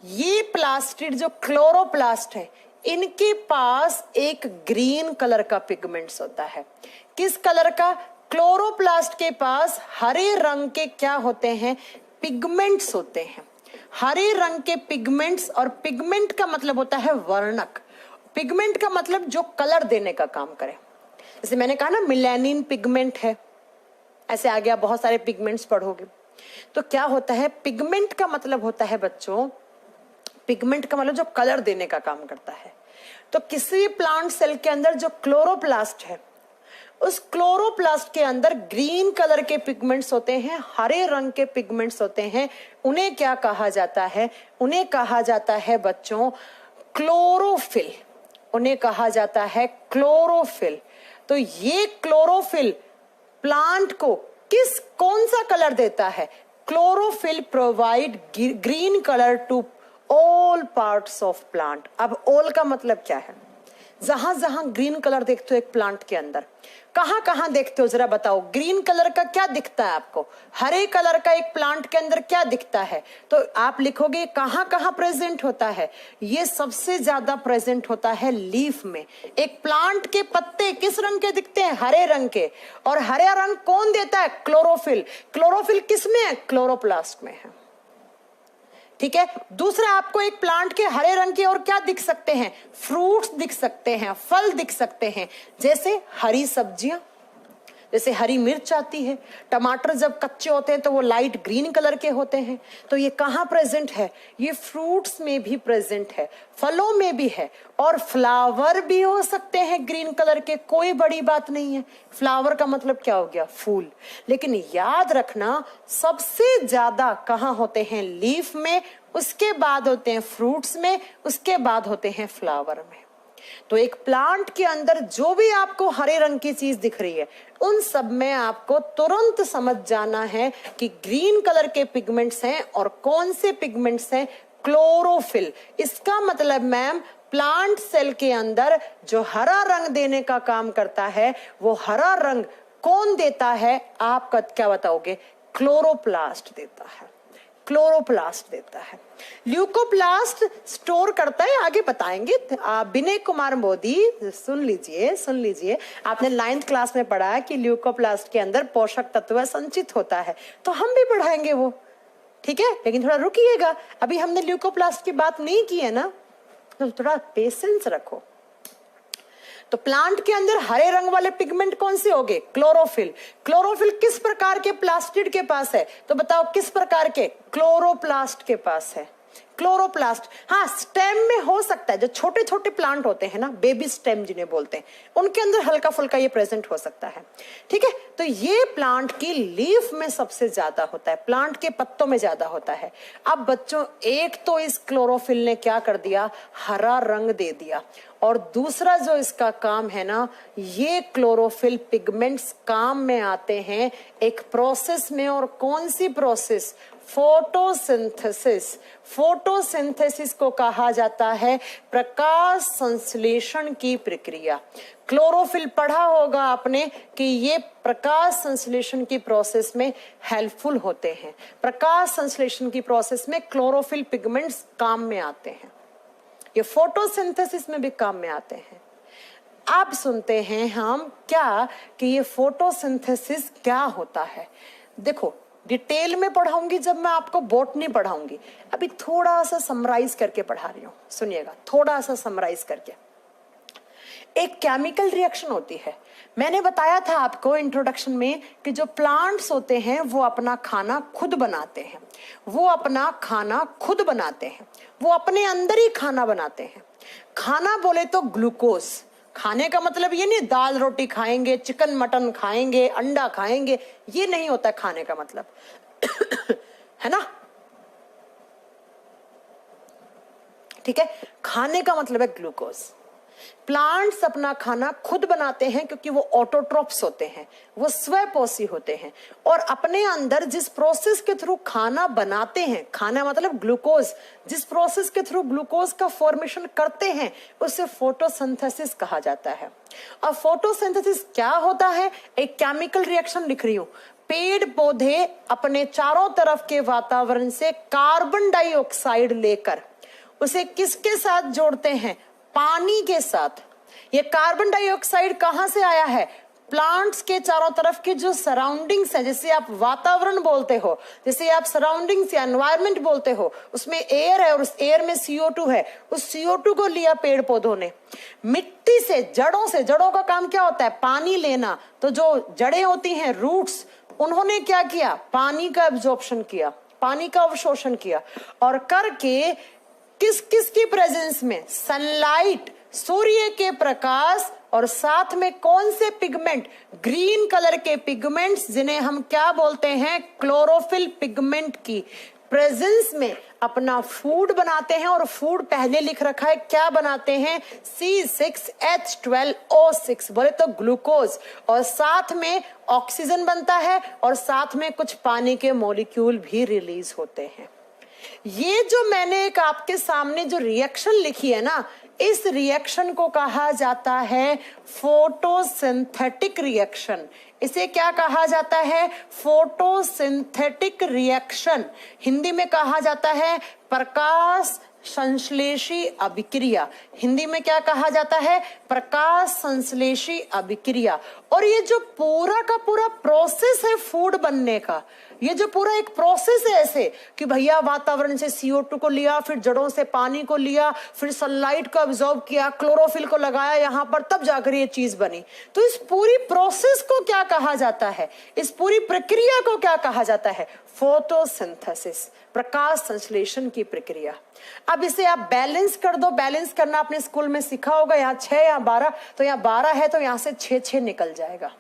ये प्लास्टिड जो क्लोरोप्लास्ट है, इनके पास एक ग्रीन कलर का पिगमेंट्स होता है। किस कलर का, क्लोरोप्लास्ट के पास हरे रंग के क्या होते हैं, पिगमेंट्स होते हैं। हरे रंग के पिगमेंट्स, और पिगमेंट का मतलब होता है वर्णक। पिगमेंट का मतलब जो कलर देने का काम करे। जैसे मैंने कहा ना मेलानिन पिगमेंट है, ऐसे आ गया, बहुत सारे पिगमेंट्स पढ़ोगे। तो क्या होता है, पिगमेंट का मतलब होता है बच्चों, पिगमेंट का मतलब जो कलर देने का काम करता है। तो किसी प्लांट सेल के अंदर जो क्लोरोप्लास्ट है, उस क्लोरोप्लास्ट के अंदर ग्रीन कलर के पिगमेंट्स होते हैं, हरे रंग के पिगमेंट्स होते हैं। उन्हें क्या कहा जाता है, उन्हें कहा जाता है बच्चों क्लोरोफिल। उन्हें कहा जाता है क्लोरोफिल। तो ये क्लोरोफिल प्लांट को कौन सा कलर देता है, chlorophyll provide green colour to all parts of plant. अब ऑल का मतलब क्या है, जहां जहां ग्रीन कलर देखते हो एक प्लांट के अंदर, कहां कहां देखते हो जरा बताओ। ग्रीन कलर का क्या दिखता है आपको, हरे कलर का एक प्लांट के अंदर क्या दिखता है, तो आप लिखोगे कहां कहां प्रेजेंट होता है। ये सबसे ज्यादा प्रेजेंट होता है लीफ में। एक प्लांट के पत्ते किस रंग के दिखते हैं, हरे रंग के, और हरा रंग कौन देता है, क्लोरोफिल। क्लोरोफिल किस में है, क्लोरोप्लास्ट में है। ठीक है, दूसरा आपको एक प्लांट के हरे रंग के और क्या दिख सकते हैं, फ्रूट्स दिख सकते हैं, फल दिख सकते हैं, जैसे हरी सब्जियां। जैसे हरी मिर्च आती है, टमाटर जब कच्चे होते हैं तो वो लाइट ग्रीन कलर के होते हैं। तो ये कहाँ प्रेजेंट है? ये फ्रूट्स में भी प्रेजेंट है, फलों में भी है, और फ्लावर भी हो सकते हैं ग्रीन कलर के, कोई बड़ी बात नहीं है। फ्लावर का मतलब क्या हो गया? फूल। लेकिन याद रखना सबसे ज्यादा कहाँ होते हैं? लीफ में, उसके बाद होते हैं फ्रूट्स में, उसके बाद होते हैं फ्लावर में। तो एक प्लांट के अंदर जो भी आपको हरे रंग की चीज दिख रही है, उन सब में आपको तुरंत समझ जाना है कि ग्रीन कलर के पिगमेंट्स हैं और कौन से पिगमेंट्स हैं? क्लोरोफिल। इसका मतलब मैम, प्लांट सेल के अंदर जो हरा रंग देने का काम करता है, वो हरा रंग कौन देता है? आप क्या बताओगे? क्लोरोप्लास्ट देता है, क्लोरोप्लास्ट देता है। ल्यूकोप्लास्ट स्टोर करता है, आगे बताएंगे। विनय कुमार मोदी, सुन लीजिए, आपने 9th क्लास में पढ़ा है कि ल्यूकोप्लास्ट के अंदर पोषक तत्व संचित होता है, तो हम भी पढ़ाएंगे वो, ठीक है। लेकिन थोड़ा रुकिएगा, अभी हमने ल्यूकोप्लास्ट की बात नहीं की है ना, तो थोड़ा पेशेंस रखो। तो प्लांट के अंदर हरे रंग वाले पिगमेंट कौन से होंगे? क्लोरोफिल। क्लोरोफिल किस प्रकार के प्लास्टिड के पास है? तो बताओ किस प्रकार के? क्लोरोप्लास्ट के पास है। क्लोरोप्लास्ट, हाँ, स्टेम में हो सकता है, जो छोटे छोटे प्लांट होते हैं ना, बेबी स्टेम जिन्हें बोलते हैं, उनके अंदर हल्का फुल्का ये प्रेजेंट हो सकता है, ठीक है। तो ये प्लांट की लीफ में सबसे ज्यादा होता है, प्लांट के पत्तों में ज्यादा होता है। अब बच्चों, एक तो इस क्लोरोफिल ने क्या कर दिया? हरा रंग दे दिया। और दूसरा जो इसका काम है ना, ये क्लोरोफिल पिगमेंट्स काम में आते हैं एक प्रोसेस में, और कौन सी प्रोसेस? फोटोसिंथेसिस। फोटोसिंथेसिस को कहा जाता है प्रकाश संश्लेषण की प्रक्रिया। क्लोरोफिल पढ़ा होगा आपने कि ये प्रकाश संश्लेषण की प्रोसेस में हेल्पफुल होते हैं। प्रकाश संश्लेषण की प्रोसेस में क्लोरोफिल पिगमेंट्स काम में आते हैं, ये फोटोसिंथेसिस में भी काम में आते हैं। अब सुनते हैं हम क्या कि ये फोटोसिंथेसिस क्या होता है। देखो, डिटेल में पढ़ाऊंगी जब मैं आपको बॉटनी पढ़ाऊंगी, अभी थोड़ा सा समराइज करके पढ़ा रही हूं, सुनिएगा, थोड़ा सा समराइज करके। एक केमिकल रिएक्शन होती है, मैंने बताया था आपको इंट्रोडक्शन में कि जो प्लांट्स होते हैं वो अपना खाना खुद बनाते हैं, वो अपना खाना खुद बनाते हैं, वो अपने अंदर ही खाना बनाते हैं। खाना बोले तो ग्लूकोज, खाने का मतलब ये नहीं दाल रोटी खाएंगे, चिकन मटन खाएंगे, अंडा खाएंगे, ये नहीं होता खाने का मतलब है ना, ठीक है। खाने का मतलब है ग्लूकोज। प्लांट्स अपना खाना खुद बनाते हैं क्योंकि वो ऑटोट्रोप्स होते हैं, वो स्वपोषी होते हैं, और अपने अंदर जिस प्रोसेस के थ्रू खाना बनाते हैं, खाना मतलब ग्लूकोज, जिस प्रोसेस के थ्रू ग्लूकोज का फॉर्मेशन करते हैं उसे फोटोसिंथेसिस कहा जाता है। और फोटोसिंथेसिस क्या होता है? एक केमिकल रिएक्शन लिख रही हूं। पेड़ पौधे अपने चारों तरफ के वातावरण से कार्बन डाइऑक्साइड लेकर उसे किसके साथ जोड़ते हैं? पानी के साथ। ये कार्बन डाइऑक्साइड कहां से आया है? प्लांट्स के चारों तरफ की जो सराउंडिंग्स है, जैसे आप वातावरण बोलते हो, जैसे आप सराउंडिंग्स या एनवायरनमेंट बोलते हो, उसमें एयर है और उस एयर में CO2 है, उस CO2 को लिया पेड़ पौधों ने। मिट्टी से, जड़ों का काम क्या होता है? पानी लेना। तो जो जड़ें होती हैं, रूट्स, उन्होंने क्या किया? पानी का एब्जॉर्प्शन किया, पानी का अवशोषण किया, और करके किस किस की प्रेजेंस में? सनलाइट, सूर्य के प्रकाश, और साथ में कौन से पिगमेंट? ग्रीन कलर के पिगमेंट्स, जिन्हें हम क्या बोलते हैं? क्लोरोफिल पिगमेंट की प्रेजेंस में अपना फूड बनाते हैं। और फूड पहले लिख रखा है, क्या बनाते हैं? C6H12O6, बोले तो ग्लूकोज, और साथ में ऑक्सीजन बनता है, और साथ में कुछ पानी के मॉलिक्यूल भी रिलीज होते हैं। ये जो मैंने एक आपके सामने जो रिएक्शन लिखी है ना, इस रिएक्शन को कहा जाता है फोटोसिंथेटिक रिएक्शन। इसे क्या कहा जाता है? Photosynthetic reaction. हिंदी में कहा जाता है प्रकाश संश्लेषी अभिक्रिया। हिंदी में क्या कहा जाता है? प्रकाश संश्लेषी अभिक्रिया। और ये जो पूरा का पूरा प्रोसेस है फूड बनने का, ये जो पूरा एक प्रोसेस है ऐसे कि भैया वातावरण से CO2 को लिया, फिर जड़ों से पानी को लिया, फिर सनलाइट को अब्सॉर्ब किया, क्लोरोफिल को लगाया यहां पर, तब जाकर ये चीज बनी। तो इस पूरी प्रोसेस को क्या कहा जाता है? इस पूरी प्रक्रिया को क्या कहा जाता है? फोटोसिंथेसिस, प्रकाश संश्लेषण की प्रक्रिया। अब इसे आप बैलेंस कर दो। बैलेंस करना आपने स्कूल में सीखा होगा। यहाँ 6 या 12, तो यहाँ 12 है तो यहाँ से 6 निकल जाएगा।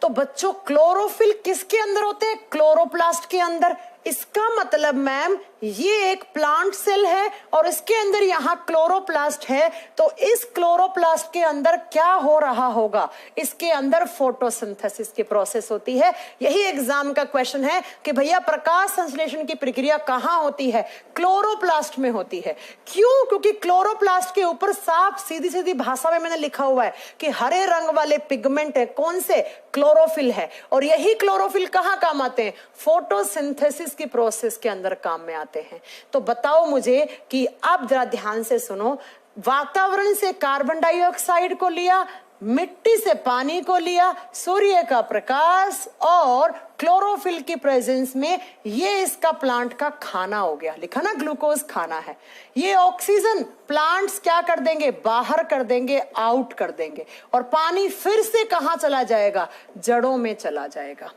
तो बच्चों क्लोरोफिल किसके अंदर होते हैं? क्लोरोप्लास्ट के अंदर। इसका मतलब मैम ये एक प्लांट सेल है और इसके अंदर यहाँ क्लोरोप्लास्ट है, तो इस क्लोरोप्लास्ट के अंदर क्या हो रहा होगा? इसके अंदर फोटोसिंथेसिस की प्रोसेस होती है। यही एग्जाम का क्वेश्चन है कि भैया प्रकाश संश्लेषण की प्रक्रिया कहाँ होती है? क्लोरोप्लास्ट में होती है। क्यों? क्योंकि क्लोरोप्लास्ट के ऊपर साफ सीधी सीधी भाषा में मैंने लिखा हुआ है कि हरे रंग वाले पिगमेंट है। कौन से? क्लोरोफिल है। और यही क्लोरोफिल कहाँ काम आते हैं? फोटोसिंथेसिस की प्रोसेस के अंदर काम में आते हैं। तो बताओ मुझे कि अब जरा ध्यान से सुनो, वातावरण से कार्बन डाइऑक्साइड को लिया, मिट्टी से पानी को लिया, सूर्य का प्रकाश और क्लोरोफिल की प्रेजेंस में ये इसका प्लांट का खाना हो गया। लिखा ना, ग्लूकोज खाना है। ये ऑक्सीजन प्लांट्स क्या कर देंगे? बाहर कर देंगे, आउट कर देंगे। और पानी फिर से कहां चला जाएगा? जड़ों में चला जाएगा।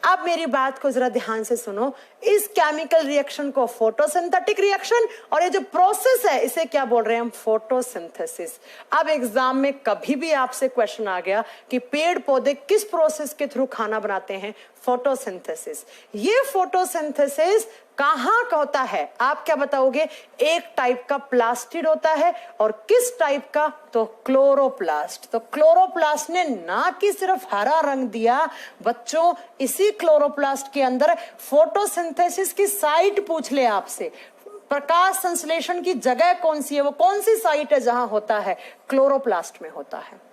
अब मेरी बात को जरा ध्यान से सुनो। इस केमिकल रिएक्शन को फोटोसिंथेटिक रिएक्शन, और ये जो प्रोसेस है इसे क्या बोल रहे हैं हम? फोटोसिंथेसिस। अब एग्जाम में कभी भी आपसे क्वेश्चन आ गया कि पेड़ पौधे किस प्रोसेस के थ्रू खाना बनाते हैं? फोटोसिंथेसिस। ये फोटोसिंथेसिस कहां का होता है? आप क्या बताओगे? एक टाइप का प्लास्टिड होता है। और किस टाइप का? तो क्लोरोप्लास्ट। तो क्लोरोप्लास्ट ने ना कि सिर्फ हरा रंग दिया बच्चों, इसी क्लोरोप्लास्ट के अंदर फोटोसिंथेसिस की साइट पूछ ले आपसे, प्रकाश संश्लेषण की जगह कौन सी है, वो कौन सी साइट है जहां होता है? क्लोरोप्लास्ट में होता है।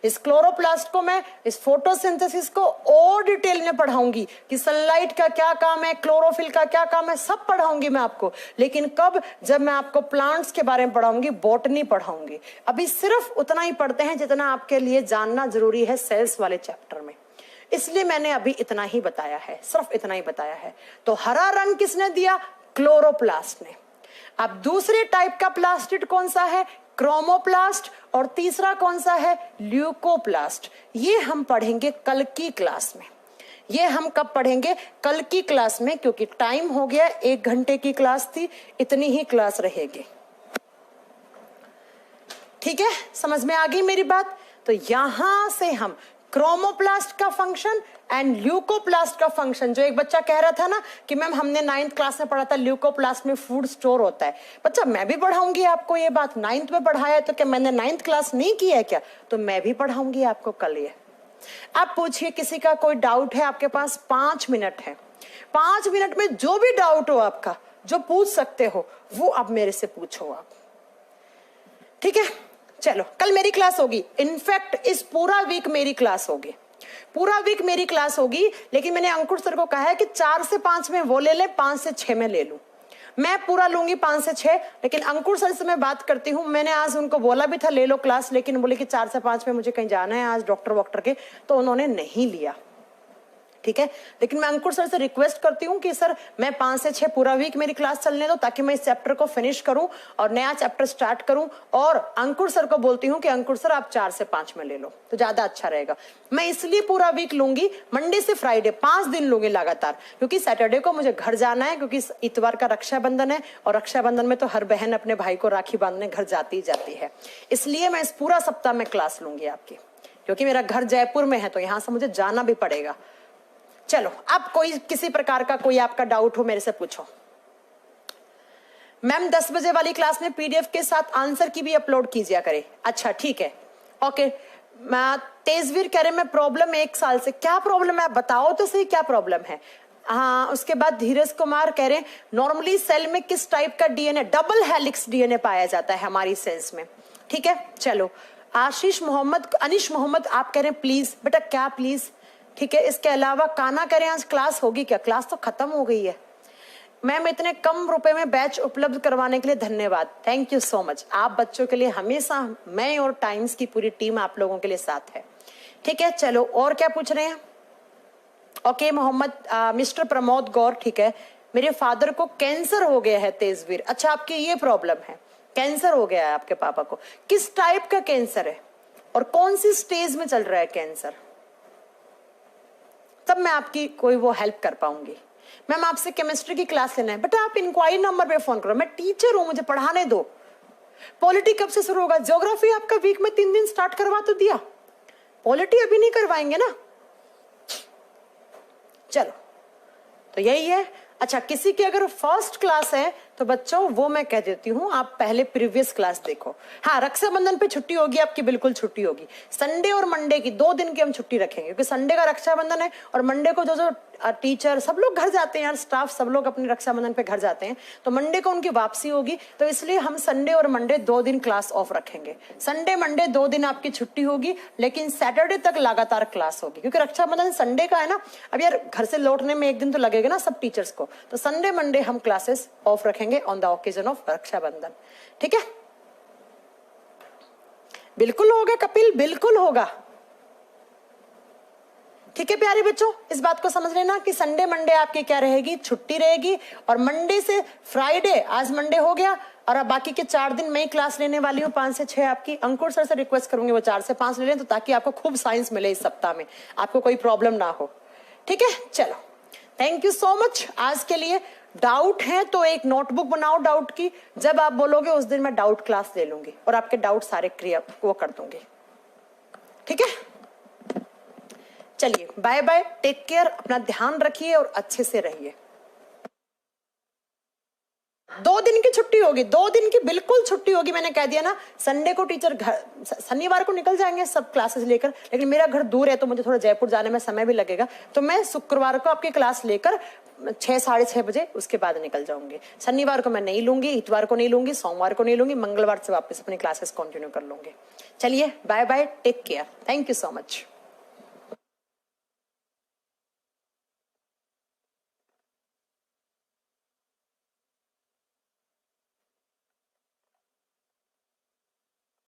इस क्लोरोप्लास्ट को मैं, इस फोटोसिंथेसिस को और डिटेल में पढ़ाऊंगी कि सनलाइट का क्या काम है, क्लोरोफिल का क्या काम है, सब पढ़ाऊंगी मैं आपको। लेकिन कब? जब मैं आपको प्लांट्स के बारे में पढ़ाऊंगी, बॉटनी पढ़ाऊंगी। अभी सिर्फ उतना ही पढ़ते हैं जितना आपके लिए जानना जरूरी है सेल्स वाले चैप्टर में। इसलिए मैंने अभी इतना ही बताया है, सिर्फ इतना ही बताया है। तो हरा रंग किसने दिया? क्लोरोप्लास्ट ने। अब दूसरे टाइप का प्लास्टिड कौन सा है? क्रोमोप्लास्ट। और तीसरा कौन सा है? ल्यूकोप्लास्ट। ये हम पढ़ेंगे कल की क्लास में। ये हम कब पढ़ेंगे? कल की क्लास में, क्योंकि टाइम हो गया, 1 घंटे की क्लास थी, इतनी ही क्लास रहेगी। ठीक है, समझ में आ गई मेरी बात? तो यहां से हम क्रोमोप्लास्ट का फंक्शन एंड ल्यूकोप्लास्ट का फंक्शन, जो एक बच्चा कह रहा था ना कि मैम हमने 9th क्लास में पढ़ा था ल्यूकोप्लास्ट में फूड स्टोर होता है। बच्चा मैं भी पढ़ाऊंगी आपको ये बात। 9th में पढ़ाया तो क्या मैंने 9th क्लास नहीं की है क्या? तो मैं भी पढ़ाऊंगी आपको कल ये। आप पूछिए, किसी का कोई डाउट है? आपके पास 5 मिनट है। 5 मिनट में जो भी डाउट हो आपका, जो पूछ सकते हो, वो अब मेरे से पूछो आप। ठीक है, चलो कल मेरी क्लास होगी। इनफैक्ट इस पूरा वीक मेरी क्लास होगी, पूरा वीक मेरी क्लास होगी। लेकिन मैंने अंकुर सर को कहा है कि 4 से 5 में वो ले ले, 5 से 6 में ले लूं। मैं पूरा लूंगी 5 से 6, लेकिन अंकुर सर से मैं बात करती हूँ। मैंने आज उनको बोला भी था ले लो क्लास, लेकिन बोले कि 4 से 5 में मुझे कहीं जाना है आज डॉक्टर के, तो उन्होंने नहीं लिया। ठीक है, लेकिन मैं अंकुर सर से रिक्वेस्ट करती हूँ कि सर मैं 5 से 6 पूरा वीक मेरी क्लास चलने दो, ताकि मैं इस चैप्टर को फिनिश करूं और नया चैप्टर स्टार्ट करूं। और अंकुर सर को बोलती हूँ कि अंकुर सर आप 4 से 5 में ले लो तो ज्यादा अच्छा रहेगा। मैं इसलिए पूरा वीक लूंगी, मंडे से फ्राइडे 5 दिन लूंगी लगातार, क्योंकि सैटरडे को मुझे घर जाना है, क्योंकि इतवार का रक्षाबंधन है और रक्षाबंधन में तो हर बहन अपने भाई को राखी बांधने घर जाती ही जाती है। इसलिए मैं इस पूरा सप्ताह में क्लास लूंगी आपकी, क्योंकि मेरा घर जयपुर में है तो यहां से मुझे जाना भी पड़ेगा। चलो, अब कोई किसी प्रकार का कोई आपका डाउट हो मेरे से पूछो। मैम 10 बजे वाली क्लास में पीडीएफ के साथ आंसर की भी अपलोड कीजिए करे। अच्छा ठीक है, ओके। तेजवीर कह रहे मैं प्रॉब्लम 1 साल से। क्या प्रॉब्लम है आप बताओ तो सही, क्या प्रॉब्लम है? हाँ, उसके बाद धीरज कुमार कह रहे हैं नॉर्मली सेल में किस टाइप का डीएनए, डबल हेलिक्स डीएनए पाया जाता है हमारी सेल्स में। ठीक है, चलो। आशीष मोहम्मद, अनिश मोहम्मद आप कह रहे हैं प्लीज। बेटा क्या प्लीज? ठीक है, इसके अलावा काना करें आज क्लास होगी क्या? क्लास तो खत्म हो गई है। मैम इतने कम रुपए में बैच उपलब्ध करवाने के लिए धन्यवाद, थैंक यू सो मच। आप बच्चों के लिए हमेशा मैं और टाइम्स की पूरी टीम आप लोगों के लिए साथ है। ठीक है, चलो और क्या पूछ रहे हैं? ओके मोहम्मद मिस्टर प्रमोद गौर, ठीक है, मेरे फादर को कैंसर हो गया है तेजवीर। अच्छा, आपकी ये प्रॉब्लम है, कैंसर हो गया है आपके पापा को। किस टाइप का कैंसर है और कौन सी स्टेज में चल रहा है कैंसर, तब मैं आपकी कोई वो हेल्प कर पाऊंगी। मैम आपसे केमिस्ट्री की क्लास लेना है, बेटा आप इंक्वायरी नंबर पे फोन करो, मैं टीचर हूं, मुझे पढ़ाने दो। पॉलिटी कब से शुरू होगा? ज्योग्राफी आपका वीक में 3 दिन स्टार्ट करवा तो दिया, पॉलिटी अभी नहीं करवाएंगे ना। चलो तो यही है। अच्छा, किसी की अगर फर्स्ट क्लास है तो बच्चों वो मैं कह देती हूँ आप पहले प्रीवियस क्लास देखो। हाँ, रक्षाबंधन पे छुट्टी होगी आपकी, बिल्कुल छुट्टी होगी। संडे और मंडे की 2 दिन की हम छुट्टी रखेंगे, क्योंकि संडे का रक्षाबंधन है और मंडे को जो टीचर सब लोग घर जाते हैं यार, स्टाफ सब लोग अपने रक्षाबंधन पे घर जाते हैं, तो मंडे को उनकी वापसी होगी, तो इसलिए हम संडे और मंडे 2 दिन क्लास ऑफ रखेंगे। संडे मंडे 2 दिन आपकी छुट्टी होगी, लेकिन सैटरडे तक लगातार क्लास होगी, क्योंकि रक्षाबंधन संडे का है ना। अब यार घर से लौटने में 1 दिन तो लगेगा ना सब टीचर्स को, तो संडे मंडे हम क्लासेस ऑफ रखेंगे on the occasion of Raksha Bandhan. ठीक है, बिल्कुल होगा कपिल, बिल्कुल होगा। ठीक है प्यारे बच्चों, इस बात को समझ लेना कि संडे मंडे आपकी क्या रहेगी, छुट्टी रहेगी, और मंडे से फ्राइडे, आज मंडे हो गया, और अब बाकी के 4 दिन मैं ही क्लास लेने वाली हूँ, 5 से 6 आपकी। अंकुर सर से रिक्वेस्ट करूंगी वो 4 से 5 ले लें, तो ताकि आपको खूब साइंस मिले इस सप्ताह में, आपको कोई प्रॉब्लम ना हो। ठीक है, चलो थैंक यू सो मच। आज के लिए डाउट है तो एक नोटबुक बनाओ डाउट की, जब आप बोलोगे उस दिन मैं डाउट क्लास ले लूंगी और आपके डाउट सारे क्लियर वो कर दूंगी। ठीक है, चलिए बाय बाय, टेक केयर, अपना ध्यान रखिए और अच्छे से रहिए। 2 दिन की छुट्टी होगी, 2 दिन की बिल्कुल छुट्टी होगी, मैंने कह दिया ना। संडे को टीचर घर, शनिवार को निकल जाएंगे सब क्लासेस लेकर, लेकिन मेरा घर दूर है तो मुझे थोड़ा जयपुर जाने में समय भी लगेगा, तो मैं शुक्रवार को आपकी क्लास लेकर 6 साढ़े 6 बजे उसके बाद निकल जाऊंगी। शनिवार को मैं नहीं लूंगी, इतवार को नहीं लूंगी, सोमवार को नहीं लूंगी, मंगलवार से वापस अपनी क्लासेस कंटिन्यू कर लूंगी। चलिए bye bye, take care, thank you so much.